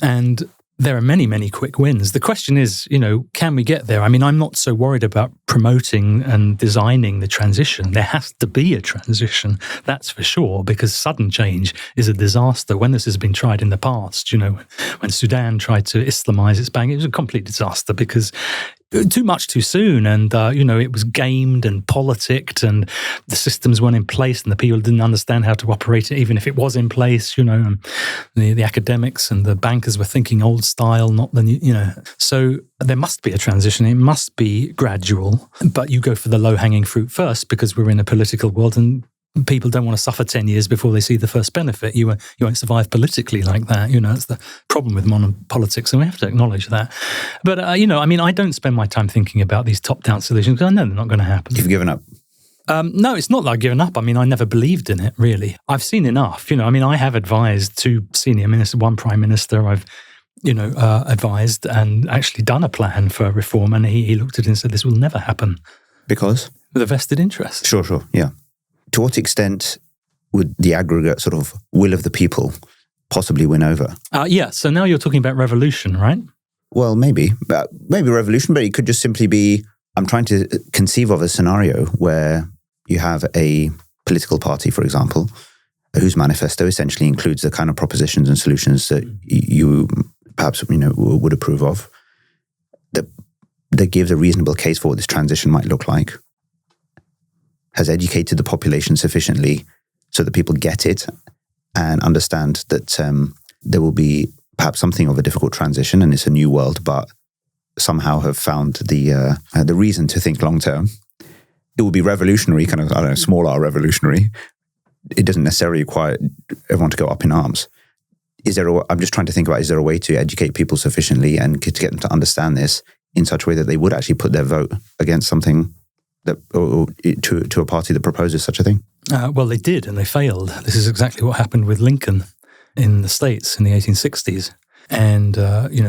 And there are many, many quick wins. The question is, can we get there? I'm not so worried about promoting and designing the transition. There has to be a transition, that's for sure, because sudden change is a disaster. When this has been tried in the past, when Sudan tried to Islamize its bank, it was a complete disaster because too much too soon, and it was gamed and politicked, and the systems weren't in place, and the people didn't understand how to operate it, even if it was in place. And the academics and the bankers were thinking old style, not the new. So there must be a transition. It must be gradual, but you go for the low-hanging fruit first because we're in a political world, and people don't want to suffer 10 years before they see the first benefit. You won't survive politically like that. That's the problem with modern politics, and we have to acknowledge that. But, I don't spend my time thinking about these top-down solutions because I know they're not going to happen. You've given up? No, it's not that I've given up. I never believed in it, really. I've seen enough. I have advised 2 senior ministers, 1 prime minister. I've advised and actually done a plan for reform, and he looked at it and said, this will never happen. Because? With a vested interest. Sure, yeah. To what extent would the aggregate sort of will of the people possibly win over? So now you're talking about revolution, right? Well, maybe revolution, but it could just simply be, I'm trying to conceive of a scenario where you have a political party, for example, whose manifesto essentially includes the kind of propositions and solutions that you perhaps would approve of, that gives a reasonable case for what this transition might look like, has educated the population sufficiently so that people get it and understand that there will be perhaps something of a difficult transition and it's a new world, but somehow have found the reason to think long term. It will be revolutionary, kind of, I don't know, small r revolutionary. It doesn't necessarily require everyone to go up in arms. I'm just trying to think about, is there a way to educate people sufficiently and to get them to understand this in such a way that they would actually put their vote against something that, or to a party that proposes such a thing? Well, they did, and they failed. This is exactly what happened with Lincoln in the States in the 1860s. And,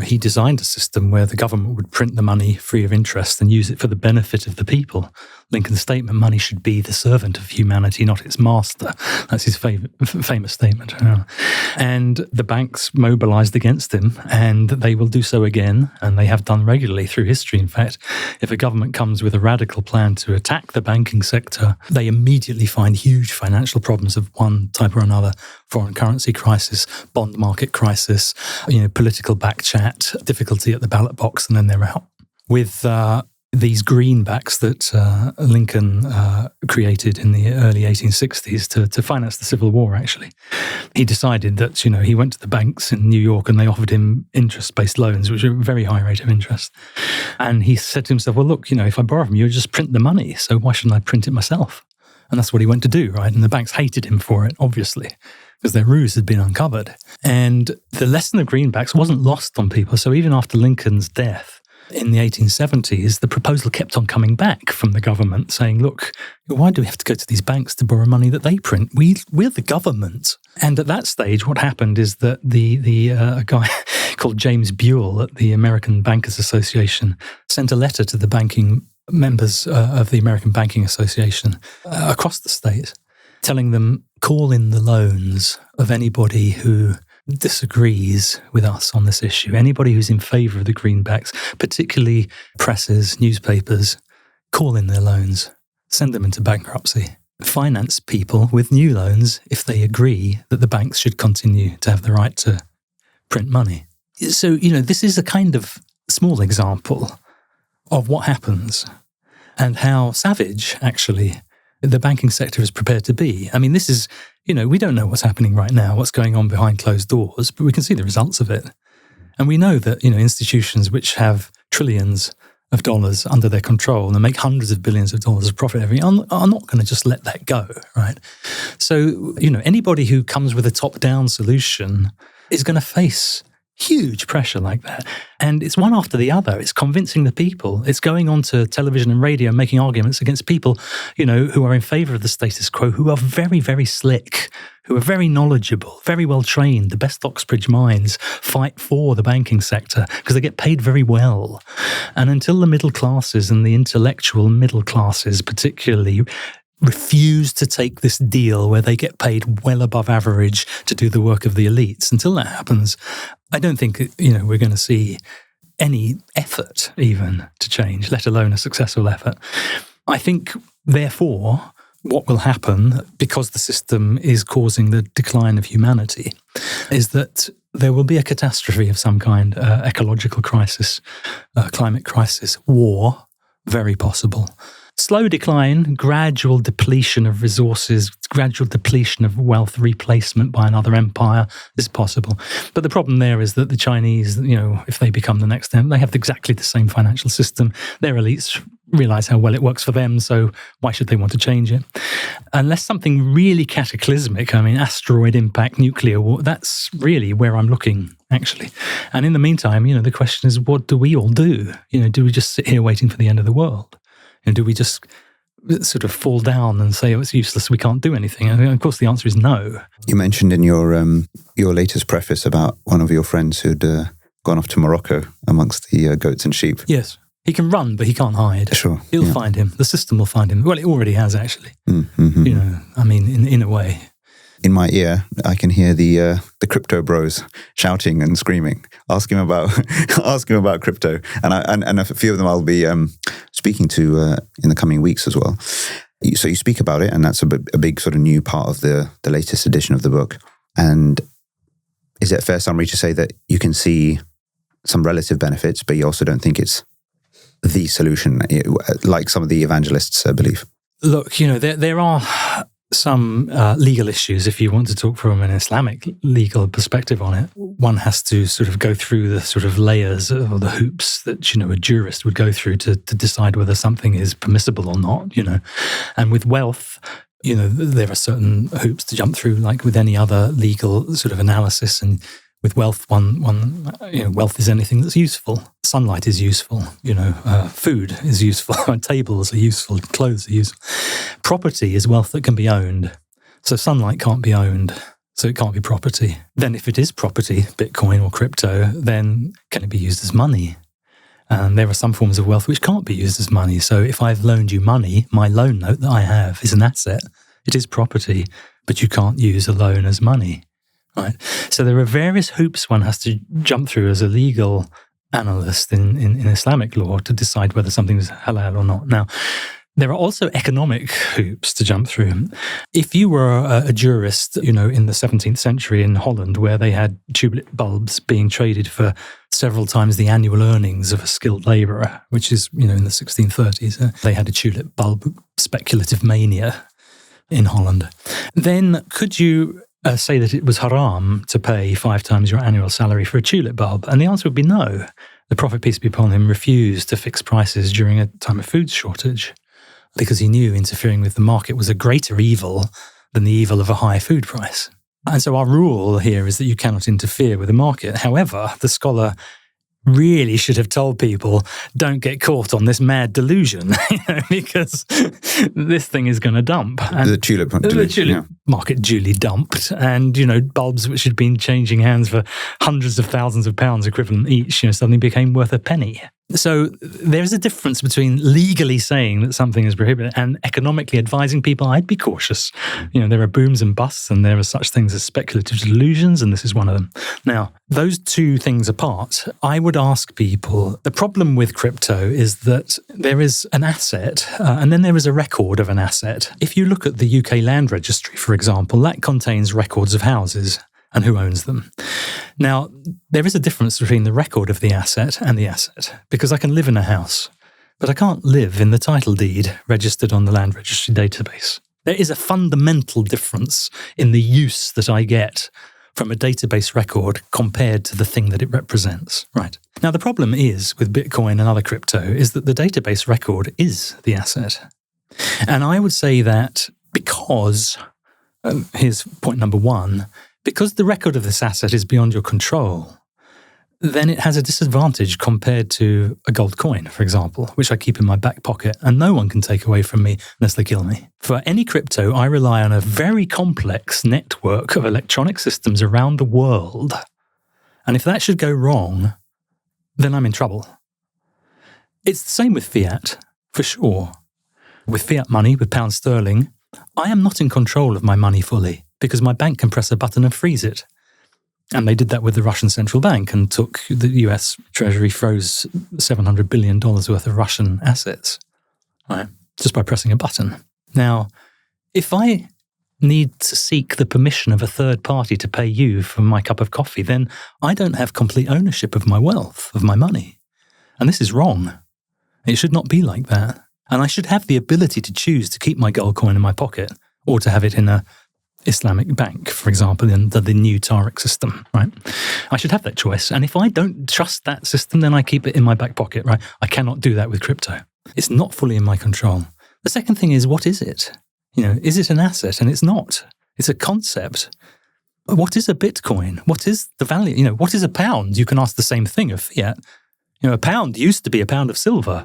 he designed a system where the government would print the money free of interest and use it for the benefit of the people. Lincoln's statement, money should be the servant of humanity, not its master. That's his famous statement. And the banks mobilized against him, and they will do so again, and they have done regularly through history, in fact. If a government comes with a radical plan to attack the banking sector, they immediately find huge financial problems of one type or another: foreign currency crisis, bond market crisis, political backchat, difficulty at the ballot box, and then they're out. With these greenbacks that Lincoln created in the early 1860s to finance the Civil War, actually, he decided that, he went to the banks in New York and they offered him interest-based loans, which are a very high rate of interest. And he said to himself, well, look, if I borrow from you, just print the money, so why shouldn't I print it myself? And that's what he went to do, right? And the banks hated him for it, obviously, because their ruse had been uncovered. And the lesson of greenbacks wasn't lost on people. So even after Lincoln's death in the 1870s, the proposal kept on coming back from the government saying, look, why do we have to go to these banks to borrow money that they print? We're the government. And at that stage, what happened is that a guy called James Buell at the American Bankers Association sent a letter to the banking members of the American Banking Association across the state, telling them, call in the loans of anybody who disagrees with us on this issue, anybody who's in favour of the greenbacks, particularly presses, newspapers, call in their loans, send them into bankruptcy, finance people with new loans if they agree that the banks should continue to have the right to print money. So, this is a kind of small example of what happens and how savage, actually, the banking sector is prepared to be. I mean, this is, we don't know what's happening right now, what's going on behind closed doors, but we can see the results of it. And we know that, institutions which have trillions of dollars under their control and make hundreds of billions of dollars of profit every year are not going to just let that go, right? So, anybody who comes with a top-down solution is going to face huge pressure like that. And it's one after the other. It's convincing the people. It's going on to television and radio and making arguments against people, who are in favor of the status quo, who are very, very slick, who are very knowledgeable, very well trained. The best Oxbridge minds fight for the banking sector because they get paid very well. And until the middle classes and the intellectual middle classes particularly refuse to take this deal where they get paid well above average to do the work of the elites, until that happens, I don't think, we're going to see any effort even to change, let alone a successful effort. I think, therefore, what will happen, because the system is causing the decline of humanity, is that there will be a catastrophe of some kind, ecological crisis, climate crisis, war, very possible. Slow decline, gradual depletion of resources, gradual depletion of wealth, replacement by another empire is possible. But the problem there is that the Chinese, if they become the next them, they have exactly the same financial system. Their elites realize how well it works for them, so why should they want to change it? Unless something really cataclysmic, asteroid impact, nuclear war, that's really where I'm looking, actually. And in the meantime, the question is, what do we all do? Do we just sit here waiting for the end of the world? And do we just sort of fall down and say, it's useless, we can't do anything? And of course, the answer is no. You mentioned in your latest preface about one of your friends who'd gone off to Morocco amongst the goats and sheep. Yes. He can run, but he can't hide. Sure. He'll find him. The system will find him. Well, it already has, actually. Mm-hmm. In a way. in my ear, I can hear the crypto bros shouting and screaming, asking about crypto, and a few of them I'll be speaking to in the coming weeks as well. So you speak about it, and that's a big sort of new part of the latest edition of the book. And is it a fair summary to say that you can see some relative benefits, but you also don't think it's the solution, like some of the evangelists believe? Look, there are some legal issues, if you want to talk from an Islamic legal perspective on it. One has to sort of go through the sort of layers or the hoops that, a jurist would go through to decide whether something is permissible or not, And with wealth, there are certain hoops to jump through, like with any other legal sort of analysis. And with wealth, wealth is anything that's useful. Sunlight is useful. Food is useful. Tables are useful. Clothes are useful. Property is wealth that can be owned. So sunlight can't be owned. So it can't be property. Then if it is property, Bitcoin or crypto, then can it be used as money? And there are some forms of wealth which can't be used as money. So if I've loaned you money, my loan note that I have is an asset. It is property, but you can't use a loan as money. Right. So there are various hoops one has to jump through as a legal analyst in Islamic law to decide whether something is halal or not. Now, there are also economic hoops to jump through. If you were a jurist, in the 17th century in Holland, where they had tulip bulbs being traded for several times the annual earnings of a skilled labourer, which is, in the 1630s, they had a tulip bulb speculative mania in Holland. Then could you say that it was haram to pay 5 times your annual salary for a tulip bulb? And the answer would be no. The Prophet, peace be upon him, refused to fix prices during a time of food shortage because he knew interfering with the market was a greater evil than the evil of a high food price. And so our rule here is that you cannot interfere with the market. However, the scholar really should have told people, don't get caught on this mad delusion, because this thing is going to dump. And the tulip market duly dumped. And, bulbs which had been changing hands for hundreds of thousands of pounds equivalent each, suddenly became worth a penny. So there's a difference between legally saying that something is prohibited and economically advising people, I'd be cautious. There are booms and busts, and there are such things as speculative delusions, and this is one of them. Now, those two things apart, I would ask people, the problem with crypto is that there is an asset, and then there is a record of an asset. If you look at the UK Land Registry, for example, that contains records of houses and who owns them. Now, there is a difference between the record of the asset and the asset, because I can live in a house, but I can't live in the title deed registered on the Land Registry database. There is a fundamental difference in the use that I get from a database record compared to the thing that it represents. Right. Now, the problem is with Bitcoin and other crypto is that the database record is the asset. And I would say that because, here's point number one, because the record of this asset is beyond your control, then it has a disadvantage compared to a gold coin, for example, which I keep in my back pocket and no one can take away from me unless they kill me. For any crypto, I rely on a very complex network of electronic systems around the world. And if that should go wrong, then I'm in trouble. It's the same with fiat, for sure. With fiat money, with pound sterling, I am not in control of my money fully, because my bank can press a button and freeze it. And they did that with the Russian central bank and took the US Treasury froze $700 billion worth of Russian assets, right? Just by pressing a button. Now, if I need to seek the permission of a third party to pay you for my cup of coffee, then I don't have complete ownership of my wealth, of my money. And this is wrong. It should not be like that. And I should have the ability to choose to keep my gold coin in my pocket or to have it in a Islamic bank, for example, in the new Tarek system, right? I should have that choice. And if I don't trust that system, then I keep it in my back pocket, right? I cannot do that with crypto. It's not fully in my control. The second thing is, what is it? Is it an asset? And it's not. It's a concept. What is a Bitcoin? What is the value? What is a pound? You can ask the same thing of fiat. A pound used to be a pound of silver.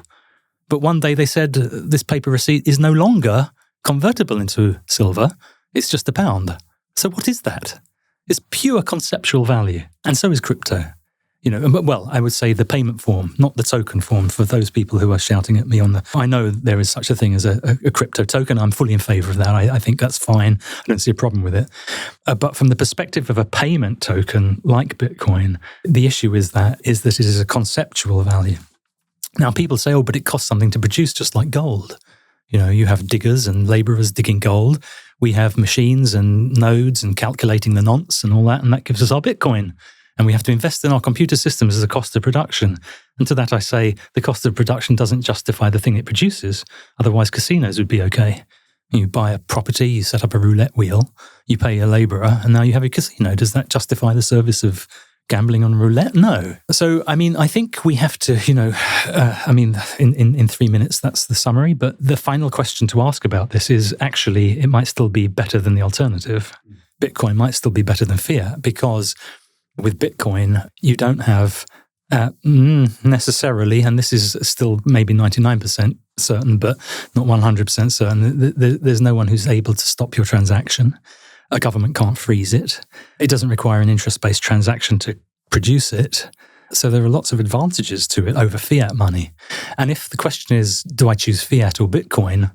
But one day they said this paper receipt is no longer convertible into silver. It's just a pound. So what is that? It's pure conceptual value. And so is crypto. Well, I would say the payment form, not the token form, for those people who are shouting at me I know there is such a thing as a crypto token. I'm fully in favor of that. I think that's fine. I don't see a problem with it. But from the perspective of a payment token like Bitcoin, the issue is that it is a conceptual value. Now, people say, but it costs something to produce, just like gold. You have diggers and laborers digging gold. We have machines and nodes and calculating the nonce and all that, and that gives us our Bitcoin. And we have to invest in our computer systems as a cost of production. And to that I say, the cost of production doesn't justify the thing it produces. Otherwise, casinos would be okay. You buy a property, you set up a roulette wheel, you pay a labourer, and now you have a casino. Does that justify the service of gambling on roulette? No. So, I think we have to, in 3 minutes, that's the summary. But the final question to ask about this is actually, it might still be better than the alternative. Bitcoin might still be better than fiat, because with Bitcoin, you don't have necessarily, and this is still maybe 99% certain, but not 100% certain, there's no one who's able to stop your transaction. A government can't freeze it. It doesn't require an interest-based transaction to produce it. So there are lots of advantages to it over fiat money. And if the question is, do I choose fiat or Bitcoin?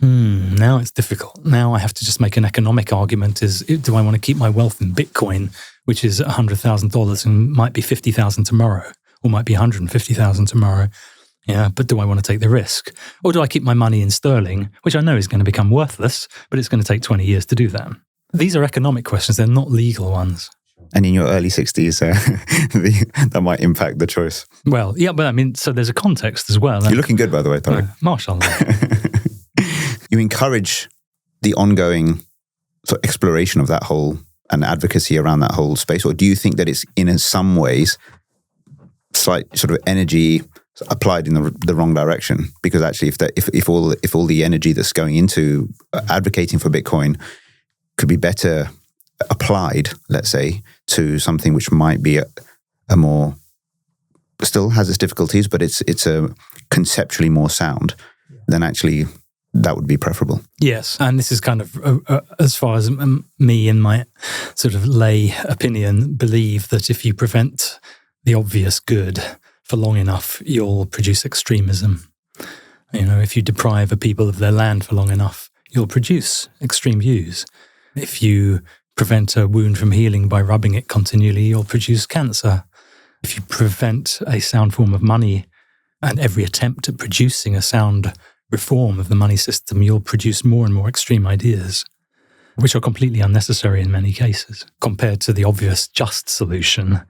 Now it's difficult. Now I have to just make an economic argument. Do I want to keep my wealth in Bitcoin, which is $100,000 and might be $50,000 tomorrow, or might be $150,000 tomorrow? Yeah, but do I want to take the risk? Or do I keep my money in sterling, which I know is going to become worthless, but it's going to take 20 years to do that? These are economic questions. They're not legal ones. And in your early 60s, that might impact the choice. Well, yeah, but so there's a context as well. You're looking good, by the way, Tarek. Mashallah. You encourage the ongoing sort of exploration of that whole and advocacy around that whole space, or do you think that it's in some ways slight sort of energy applied in the wrong direction? Because actually, if all the energy that's going into advocating for Bitcoin could be better applied, let's say, to something which might be a more, still has its difficulties, but it's a conceptually more sound, then actually that would be preferable. Yes, and this is kind of, as far as me and my sort of lay opinion, believe that if you prevent the obvious good for long enough, you'll produce extremism. If you deprive a people of their land for long enough, you'll produce extreme views. If you prevent a wound from healing by rubbing it continually, you'll produce cancer. If you prevent a sound form of money and every attempt at producing a sound reform of the money system, you'll produce more and more extreme ideas, which are completely unnecessary in many cases, compared to the obvious just solution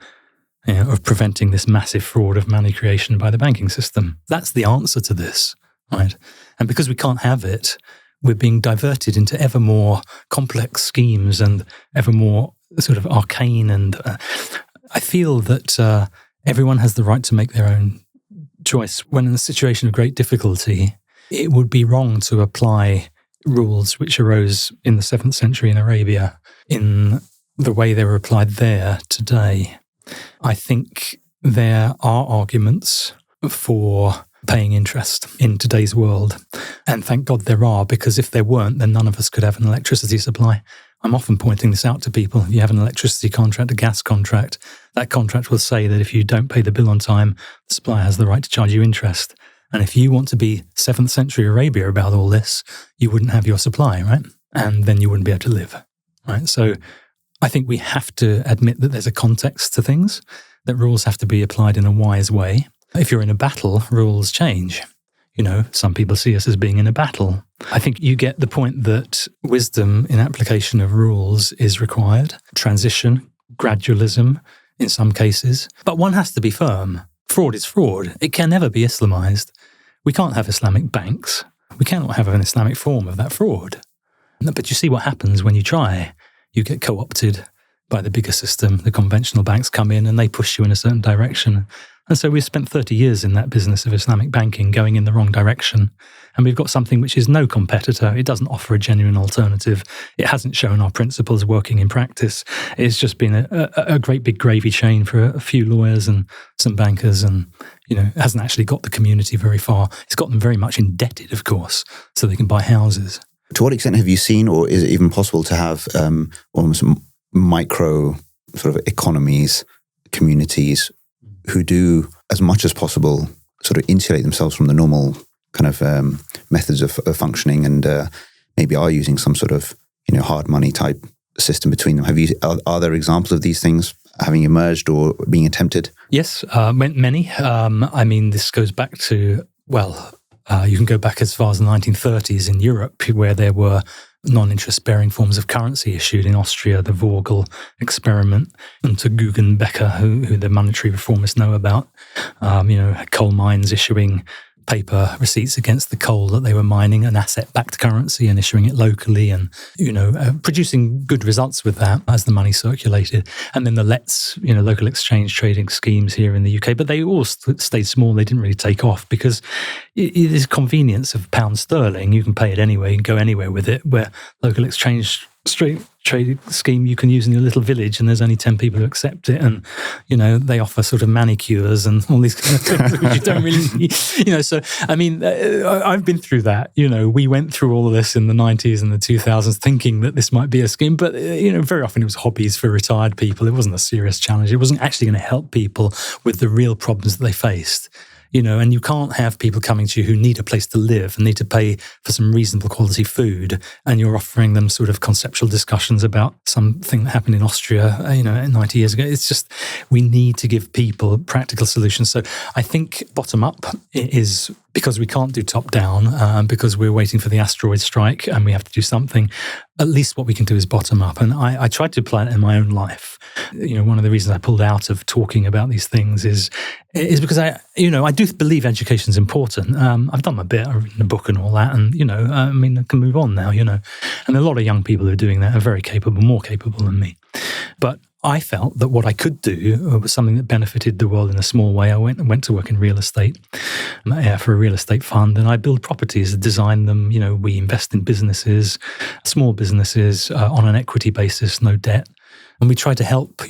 of preventing this massive fraud of money creation by the banking system. That's the answer to this, right? And because we can't have it, we're being diverted into ever more complex schemes and ever more sort of arcane. And I feel that everyone has the right to make their own choice. When in a situation of great difficulty, it would be wrong to apply rules which arose in the 7th century in Arabia in the way they were applied there today. I think there are arguments for paying interest in today's world. And thank God there are, because if there weren't, then none of us could have an electricity supply. I'm often pointing this out to people. If you have an electricity contract, a gas contract, that contract will say that if you don't pay the bill on time, the supplier has the right to charge you interest. And if you want to be 7th century Arabia about all this, you wouldn't have your supply, right? And then you wouldn't be able to live, right? So I think we have to admit that there's a context to things, that rules have to be applied in a wise way. If you're in a battle, rules change. Some people see us as being in a battle. I think you get the point that wisdom in application of rules is required. Transition, gradualism in some cases. But one has to be firm. Fraud is fraud. It can never be Islamized. We can't have Islamic banks. We cannot have an Islamic form of that fraud. But you see what happens when you try. You get co-opted by the bigger system. The conventional banks come in and they push you in a certain direction. And so we've spent 30 years in that business of Islamic banking going in the wrong direction. And we've got something which is no competitor. It doesn't offer a genuine alternative. It hasn't shown our principles working in practice. It's just been a great big gravy chain for a few lawyers and some bankers, and it hasn't actually got the community very far. It's got them very much indebted, of course, so they can buy houses. To what extent have you seen, or is it even possible to have almost micro sort of economies communities who do, as much as possible, sort of insulate themselves from the normal kind of methods of functioning, and maybe are using some sort of hard money type system between them. Are there examples of these things having emerged or being attempted? Yes, many. I mean, this goes back to, you can go back as far as the 1930s in Europe, where there were non-interest-bearing forms of currency issued in Austria, the Vogel experiment, and to Guggenbecker, who the monetary reformists know about, coal mines issuing paper receipts against the coal that they were mining, an asset-backed currency, and issuing it locally, and producing good results with that as the money circulated. And then the local exchange trading schemes here in the UK, but they all stayed small. They didn't really take off because it is convenience of pound sterling. You can pay it anyway, you can go anywhere with it. Where local exchange trade scheme you can use in your little village, and there's only 10 people who accept it, and they offer sort of manicures and all these kind of things which you don't really need. So I mean, I've been through that. We went through all of this in the 90s and the 2000s thinking that this might be a scheme, but very often it was hobbies for retired people. It wasn't a serious challenge. It wasn't actually going to help people with the real problems that they faced. And you can't have people coming to you who need a place to live and need to pay for some reasonable quality food, and you're offering them sort of conceptual discussions about something that happened in Austria, 90 years ago. It's just, we need to give people practical solutions. So I think bottom up is, because we can't do top down, because we're waiting for the asteroid strike and we have to do something, at least what we can do is bottom up. And I tried to apply it in my own life. One of the reasons I pulled out of talking about these things is because I do believe education is important. I've done my bit, I've written a book and all that, and I can move on now. And a lot of young people who are doing that are very capable, more capable than me. But I felt that what I could do was something that benefited the world in a small way. I went to work in real estate for a real estate fund, and I build properties, design them. We invest in businesses, small businesses on an equity basis, no debt. And we try to help,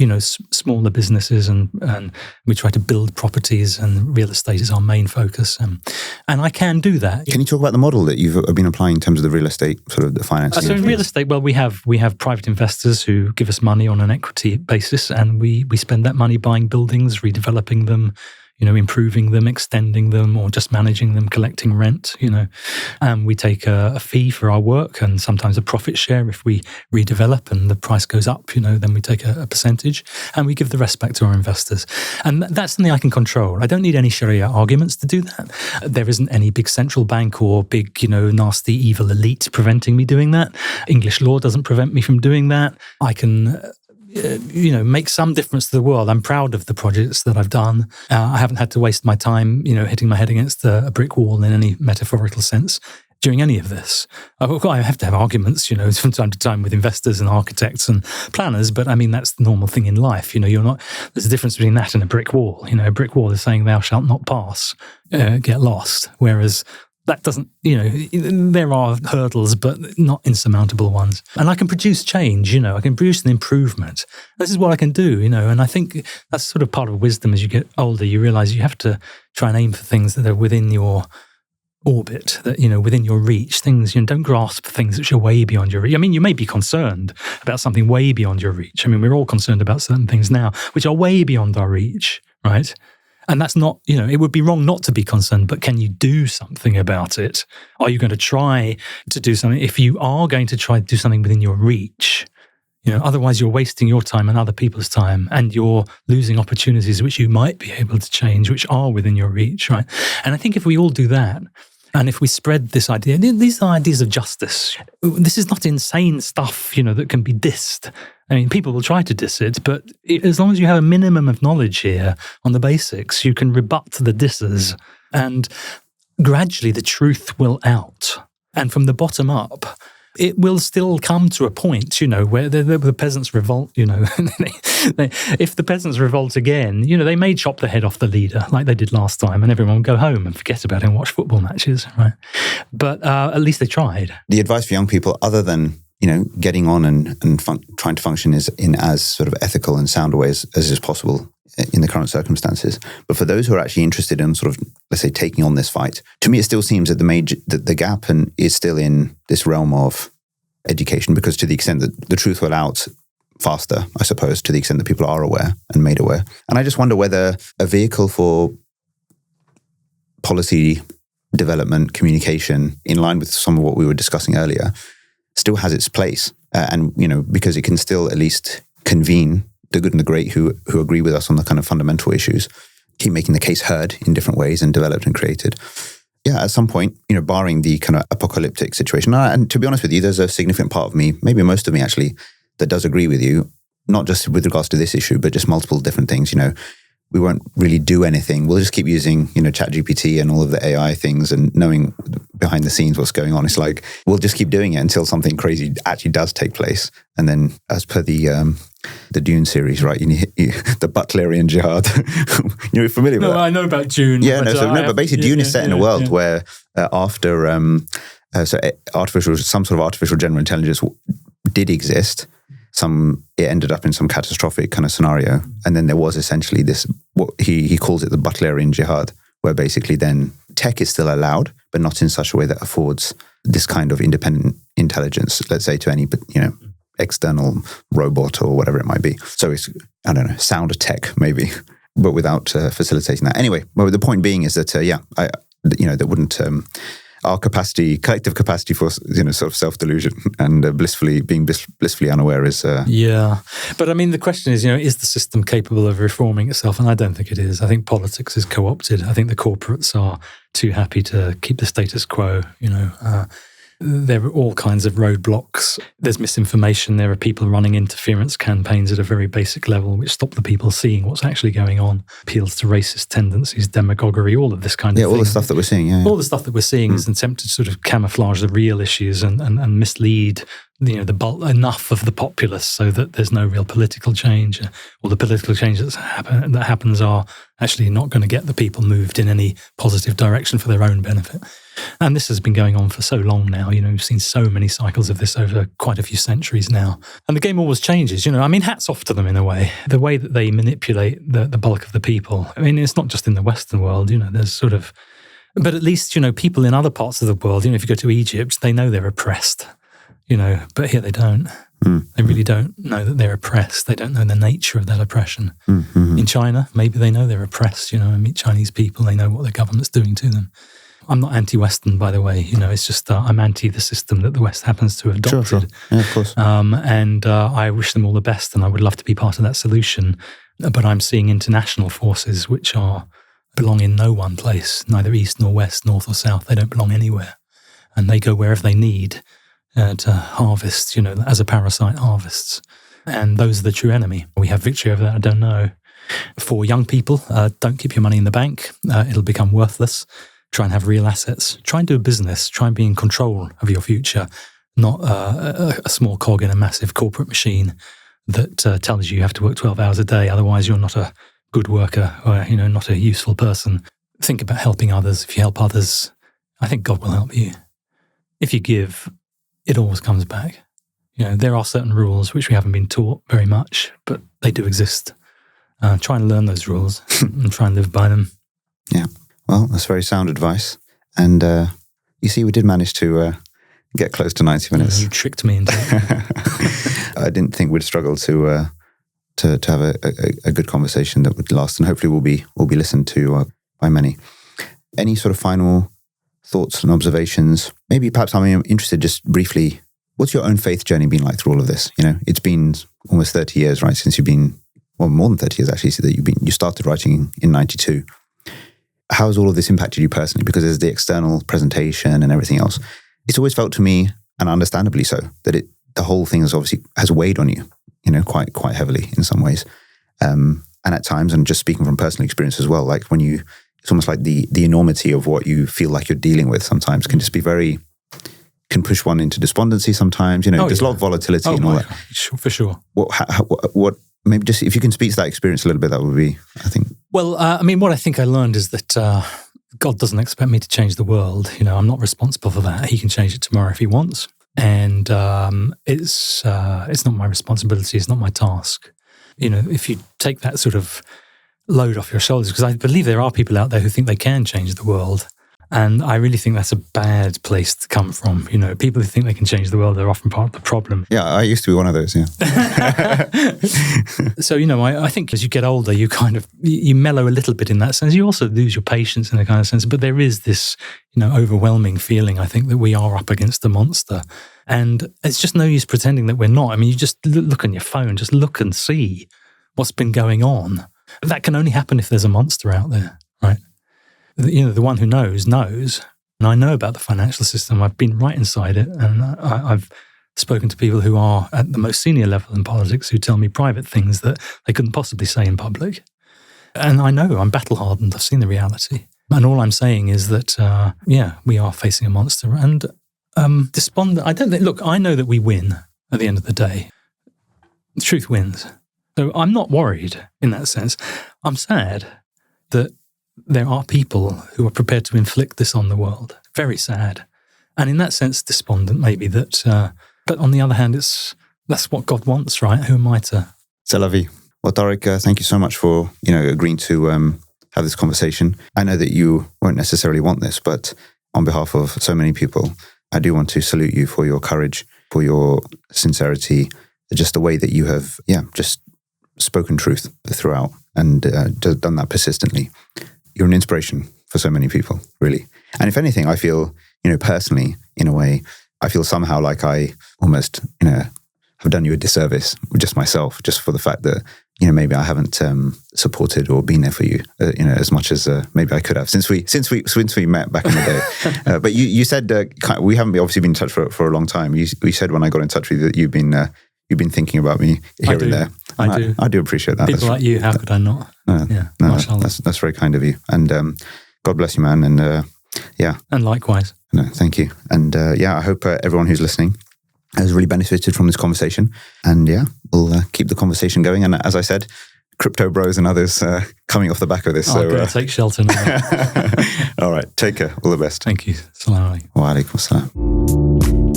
smaller businesses, and we try to build properties, and real estate is our main focus. And I can do that. Can you talk about the model that you've been applying in terms of the real estate, sort of the financing? So in real estate, we have private investors who give us money on an equity basis, and we spend that money buying buildings, redeveloping them, improving them, extending them, or just managing them, collecting rent, and we take a fee for our work, and sometimes a profit share if we redevelop and the price goes up, then we take a percentage, and we give the rest back to our investors. And that's something I can control. I don't need any Sharia arguments to do that. There isn't any big central bank or big, nasty, evil elite preventing me doing that. English law doesn't prevent me from doing that. I can make some difference to the world. I'm proud of the projects that I've done. I haven't had to waste my time, hitting my head against a brick wall in any metaphorical sense during any of this. I have to have arguments, from time to time with investors and architects and planners, but I mean, that's the normal thing in life. There's a difference between that and a brick wall. A brick wall is saying thou shalt not pass, get lost, whereas that doesn't, there are hurdles, but not insurmountable ones. And I can produce change, I can produce an improvement. This is what I can do, and I think that's sort of part of wisdom. As you get older, you realize you have to try and aim for things that are within your orbit, that, within your reach. Things, don't grasp things which are way beyond your reach. I mean, you may be concerned about something way beyond your reach. I mean, we're all concerned about certain things now, which are way beyond our reach, right? And that's not, it would be wrong not to be concerned, but can you do something about it? Are you going to try to do something? If you are going to try to do something within your reach, otherwise you're wasting your time and other people's time, and you're losing opportunities which you might be able to change, which are within your reach, right? And I think if we all do that, and if we spread this idea, these are ideas of justice. This is not insane stuff, that can be dissed. I mean, people will try to diss it, but as long as you have a minimum of knowledge here on the basics, you can rebut the dissers, and gradually the truth will out. And from the bottom up, it will still come to a point, where the peasants revolt, if the peasants revolt again, they may chop the head off the leader like they did last time, and everyone will go home and forget about it and watch football matches, right? But at least they tried. The advice for young people, other than getting on and trying to function in as sort of ethical and sound a way as is possible in the current circumstances. But for those who are actually interested in sort of, let's say, taking on this fight, to me, it still seems that the gap is still in this realm of education, because to the extent that the truth will out, faster, I suppose, to the extent that people are aware and made aware. And I just wonder whether a vehicle for policy development, communication, in line with some of what we were discussing earlier, still has its place. And, because it can still at least convene the good and the great who agree with us on the kind of fundamental issues, keep making the case heard in different ways and developed and created. Yeah, at some point, barring the kind of apocalyptic situation, and to be honest with you, there's a significant part of me, maybe most of me actually, that does agree with you, not just with regards to this issue, but just multiple different things. We won't really do anything. We'll just keep using, ChatGPT and all of the AI things and knowing behind the scenes what's going on. It's like, we'll just keep doing it until something crazy actually does take place. And then as per the Dune series, right, the Butlerian jihad, you're familiar with that? No, I know about Dune. Yeah, but basically Dune is set in a world where after some sort of artificial general intelligence did exist, it ended up in some catastrophic kind of scenario. And then there was essentially this, what he calls it the Butlerian jihad, where basically then tech is still allowed, but not in such a way that affords this kind of independent intelligence, let's say, to any, external robot or whatever it might be. So it's, I don't know, sound tech maybe, but without facilitating that. Anyway, well, the point being is that, that wouldn't... our collective capacity for sort of self-delusion and being blissfully unaware is yeah. But I mean, the question is, is the system capable of reforming itself? And I don't think it is. I think politics is co-opted. I think the corporates are too happy to keep the status quo. There are all kinds of roadblocks. There's misinformation. There are people running interference campaigns at a very basic level, which stop the people seeing what's actually going on. Appeals to racist tendencies, demagoguery, all of this kind of thing. Yeah, all the stuff that we're seeing. Yeah. All the stuff that we're seeing is an attempt to sort of camouflage the real issues and mislead the bulk enough of the populace so that there's no real political change, or the political change that happens are actually not going to get the people moved in any positive direction for their own benefit. And this has been going on for so long now. We've seen so many cycles of this over quite a few centuries now. And the game always changes. Hats off to them in a way. The way that they manipulate the bulk of the people. I mean, it's not just in the Western world. There's sort of... But at least, people in other parts of the world, if you go to Egypt, they know they're oppressed. But here they don't. They really don't know that they're oppressed. They don't know the nature of that oppression. In China, maybe they know they're oppressed. I meet Chinese people, they know what their government's doing to them. I'm not anti-Western, by the way. It's just I'm anti the system that the West happens to have adopted. Sure. Yeah, of course. And I wish them all the best, and I would love to be part of that solution. But I'm seeing international forces which belong in no one place, neither east nor west, north or south. They don't belong anywhere. And they go wherever they need to harvest, as a parasite harvests. And those are the true enemy. We have victory over that, I don't know. For young people, don't keep your money in the bank. It'll become worthless. Try and have real assets. Try and do a business. Try and be in control of your future, not a small cog in a massive corporate machine that tells you have to work 12 hours a day. Otherwise, you're not a good worker or, not a useful person. Think about helping others. If you help others, I think God will help you. If you give, it always comes back. There are certain rules which we haven't been taught very much, but they do exist. Try and learn those rules and try and live by them. Yeah. Well, that's very sound advice. And you see, we did manage to get close to 90 minutes. You tricked me into it. I didn't think we'd struggle to have a good conversation that would last, and hopefully will be listened to by many. Any sort of final thoughts and observations? Maybe perhaps I'm interested just briefly, what's your own faith journey been like through all of this? It's been almost 30 years, right, since you've been, well, more than 30 years actually, so that you started writing in 92. How has all of this impacted you personally? Because there's the external presentation and everything else. It's always felt to me, and understandably so, that the whole thing has weighed on you, quite heavily in some ways. And at times, and just speaking from personal experience as well, like it's almost like the enormity of what you feel like you're dealing with sometimes can just be can push one into despondency sometimes. There's a lot of volatility and all that. For sure. What maybe just if you can speak to that experience a little bit, that would be, I think. Well, what I think I learned is that God doesn't expect me to change the world. I'm not responsible for that. He can change it tomorrow if he wants. And it's not my responsibility. It's not my task. If you take that sort of load off your shoulders, because I believe there are people out there who think they can change the world. And I really think that's a bad place to come from. You know, people who think they can change the world are often part of the problem. Yeah, I used to be one of those, yeah. So, you know, I think as you get older, you mellow a little bit in that sense. You also lose your patience in a kind of sense. But there is this, you know, overwhelming feeling, I think, that we are up against a monster. And it's just no use pretending that we're not. I mean, you just look on your phone, just look and see what's been going on. That can only happen if there's a monster out there, right? You know, the one who knows. And I know about the financial system. I've been right inside it. And I've spoken to people who are at the most senior level in politics who tell me private things that they couldn't possibly say in public. And I know, I'm battle-hardened. I've seen the reality. And all I'm saying is that, we are facing a monster. And despondent, I know that we win at the end of the day. The truth wins. So I'm not worried in that sense. I'm sad that there are people who are prepared to inflict this on the world. Very sad. And in that sense, despondent maybe that, but on the other hand, that's what God wants, right? Who am I to? C'est la vie. Well, Tarek, thank you so much for, agreeing to have this conversation. I know that you won't necessarily want this, but on behalf of so many people, I do want to salute you for your courage, for your sincerity, just the way that you have, just spoken truth throughout and done that persistently. You're an inspiration for so many people, really. And if anything, I feel, personally, in a way, I feel somehow like I almost, have done you a disservice, just myself, just for the fact that, maybe I haven't supported or been there for you, as much as maybe I could have since we met back in the day. But you said we haven't obviously been in touch for a long time. You said when I got in touch with you that you've been thinking about me here and there. And I do appreciate that. People like you, how could I not? That's very kind of you. And God bless you, man. And and likewise. No, thank you. And I hope everyone who's listening has really benefited from this conversation. And we'll keep the conversation going. And as I said, crypto bros and others coming off the back of this. I'm going to take shelter now. All right. Take care. All the best. Thank you. Assalamu alaikum. Wa alaikum assalam.